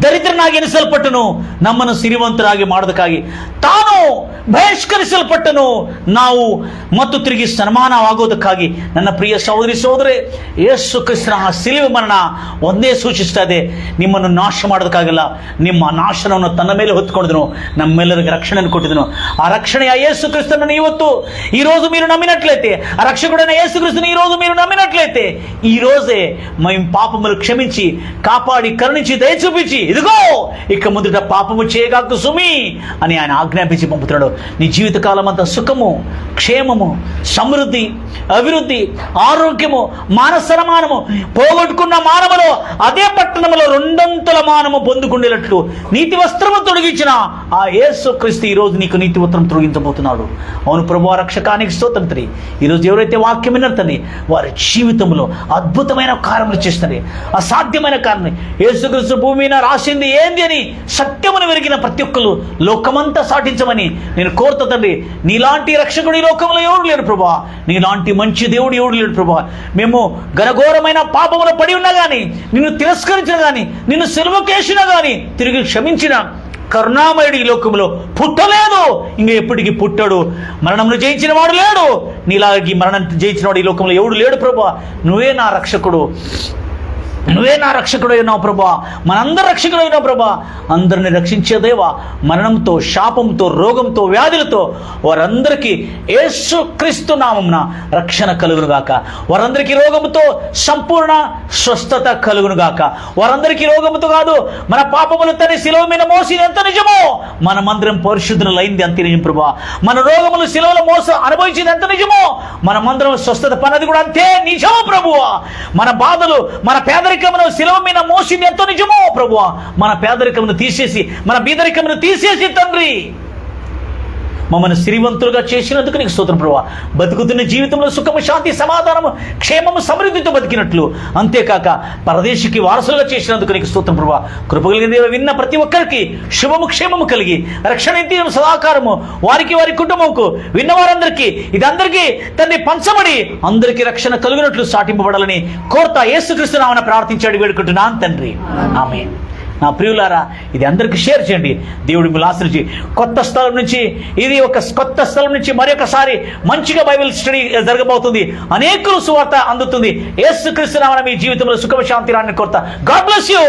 ದರಿದ್ರನಾಗಿ ಎನಿಸಲ್ಪಟ್ಟನು ನಮ್ಮನ್ನು ಸಿರಿವಂತರಾಗಿ ಮಾಡೋದಕ್ಕಾಗಿ, ತಾನು ಬಹಿಷ್ಕರಿಸಲ್ಪಟ್ಟನು ನಾವು ಮತ್ತು ತಿರುಗಿ ಸನ್ಮಾನವಾಗೋದಕ್ಕಾಗಿ. ನನ್ನ ಪ್ರಿಯ ಸಹೋದರಿ ಸಹೋದರೇ, ಯೇಸು ಕ್ರಿಸ್ತನ ಆ ಸಿಲುವೆ ಮರಣ ಒಂದೇ ಸೂಚಿಸ್ತಾ ಇದೆ, ನಿಮ್ಮನ್ನು ನಾಶ ಮಾಡೋದಕ್ಕಾಗಲ್ಲ, ನಿಮ್ಮ ನಾಶನವನ್ನು ತನ್ನ ಮೇಲೆ ಹೊತ್ತುಕೊಂಡಿದನು, ನಮ್ಮೆಲ್ಲರಿಗೆ ರಕ್ಷಣೆಯನ್ನು ಕೊಟ್ಟಿದನು. ఆ రక్షణ యేసు క్రీస్తును ಇವತ್ತು ఈ రోజు మీరు నమ్మినట్లయితే, ఆ రక్షకుడైన యేసు క్రీస్తుని ఈ రోజు మీరు నమ్మినట్లయితే, ఈ రోజే మేము పాపములు క్షమించి కాపాడి కరుణించి దయ చూపించి, ఇదిగో ఇక ముందుట పాపము చేయగాకు సుమి అని ఆయన ఆజ్ఞాపించి పంపుతున్నాడు. నీ జీవితకాలం అంతా సుఖము, క్షేమము, సమృద్ధి, అభివృద్ధి, ఆరోగ్యము, మానసరమానము, పోగొట్టుకున్న మానవులో అదే పట్టణంలో రెండంతుల మానము పొందుకుండేటట్లు నీతి వస్త్రము తొలగించిన ఆ యేసు క్రీస్తు ఈరోజు నీకు నీతి వస్త్రం తొలగించబోతున్నాడు. అవును ప్రభువా, రక్షకానికి స్తోత్రం తండ్రి. ఈరోజు ఎవరైతే వాక్యం విన్నతండి వారి జీవితంలో అద్భుతమైన కార్యములు చేస్తుంది, అసాధ్యమైన కార్యం. యేసుక్రీస్తు భూమి మీద రాసింది ఏంది అని సత్యమును వెరిగిన ప్రతి ఒక్కరు లోకమంతా సాటించమని నేను కోరుతా తండ్రి. నీలాంటి రక్షకుడు ఈ లోకంలో ఎవడు లేడు ప్రభా, నీలాంటి మంచి దేవుడు ఎవడు లేడు ప్రభా. మేము ఘనఘోరమైన పాపములో పడి ఉన్నా కానీ, నిన్ను తిరస్కరించినా కానీ, నిన్ను సిలువకేసినా కానీ తిరిగి క్షమించిన కరుణామయుడు ఈ లోకంలో పుట్టలేదు, ఇంక ఎప్పటికీ పుట్టాడు. మరణంను జయించిన వాడు లేడు, నీలాగి మరణం జయించిన వాడు ఈ లోకంలో ఎవడు లేడు ప్రభా. నువ్వే నా రక్షకుడు, నువ్వే నా రక్షకుడు అయినావు ప్రభా, మనందరి రక్షకుడు అయినావు ప్రభా. అందరిని రక్షించే దేవా, మరణంతో, శాపంతో, రోగంతో, వ్యాధులతో వారందరికీ యేసుక్రీస్తు నామమున రక్షణ కలుగును గాక. వారందరికీ రోగముతో సంపూర్ణ స్వస్థత కలుగును గాక. వారందరికీ రోగముతో కాదు, మన పాపములు తన శిలువ మీద మోసి ఎంత నిజమో మనమందరం పరిశుద్ధులైంది అంతే నిజం ప్రభా. మన రోగములు శిలువలో మోస అనుభవించింది ఎంత నిజమో మనమందరం స్వస్థత పన్నది కూడా అంతే నిజమో ప్రభువా. మన బాధలు, మన పేదరికమును శిలువ మీద మోసింది ఎంతో నిజమో ప్రభువా. మన పేదరికమును తీసేసి, మన బీదరికమును తీసేసి తండ్రి మమ్మల్ని శ్రీవంతులుగా చేసినందుకు నీకు స్తోత్రం ప్రభువా. బతుకుతున్న జీవితంలో సుఖము, శాంతి, సమాధానము, క్షేమము, సమృద్ధితో బతికినట్లు, అంతేకాక పరదేశికి వారసులుగా చేసినందుకు నీకు స్తోత్రం ప్రభువా. కృపగలిగిన విన్న ప్రతి ఒక్కరికి శుభము, క్షేమము కలిగి రక్షణ నిత్యం సదాకారము వారికి, వారి కుటుంబంకు, విన్నవారందరికీ ఇదందరికీ తండ్రి పంచబడి అందరికీ రక్షణ కలిగినట్లు సాటింపబడాలని కోరుతా యేసుక్రీస్తు నామమున ప్రార్థించాడు వేడుకుంటున్నాను తండ్రి, ఆమేన్. నా ప్రియులారా, ఇది అందరికీ షేర్ చేయండి. దేవుడి మిమ్మల్ని ఆశీర్వదించి కొత్త స్థలం నుంచి, ఇది ఒక కొత్త స్థలం నుంచి మరొకసారి మంచిగా బైబిల్ స్టడీ జరగబోతుంది. అనేకులు సువార్త అందుతుంది. యేసుక్రీస్తు నామమున మీ జీవితంలో సుఖ శాంతి రాని కోరుతా. God bless you.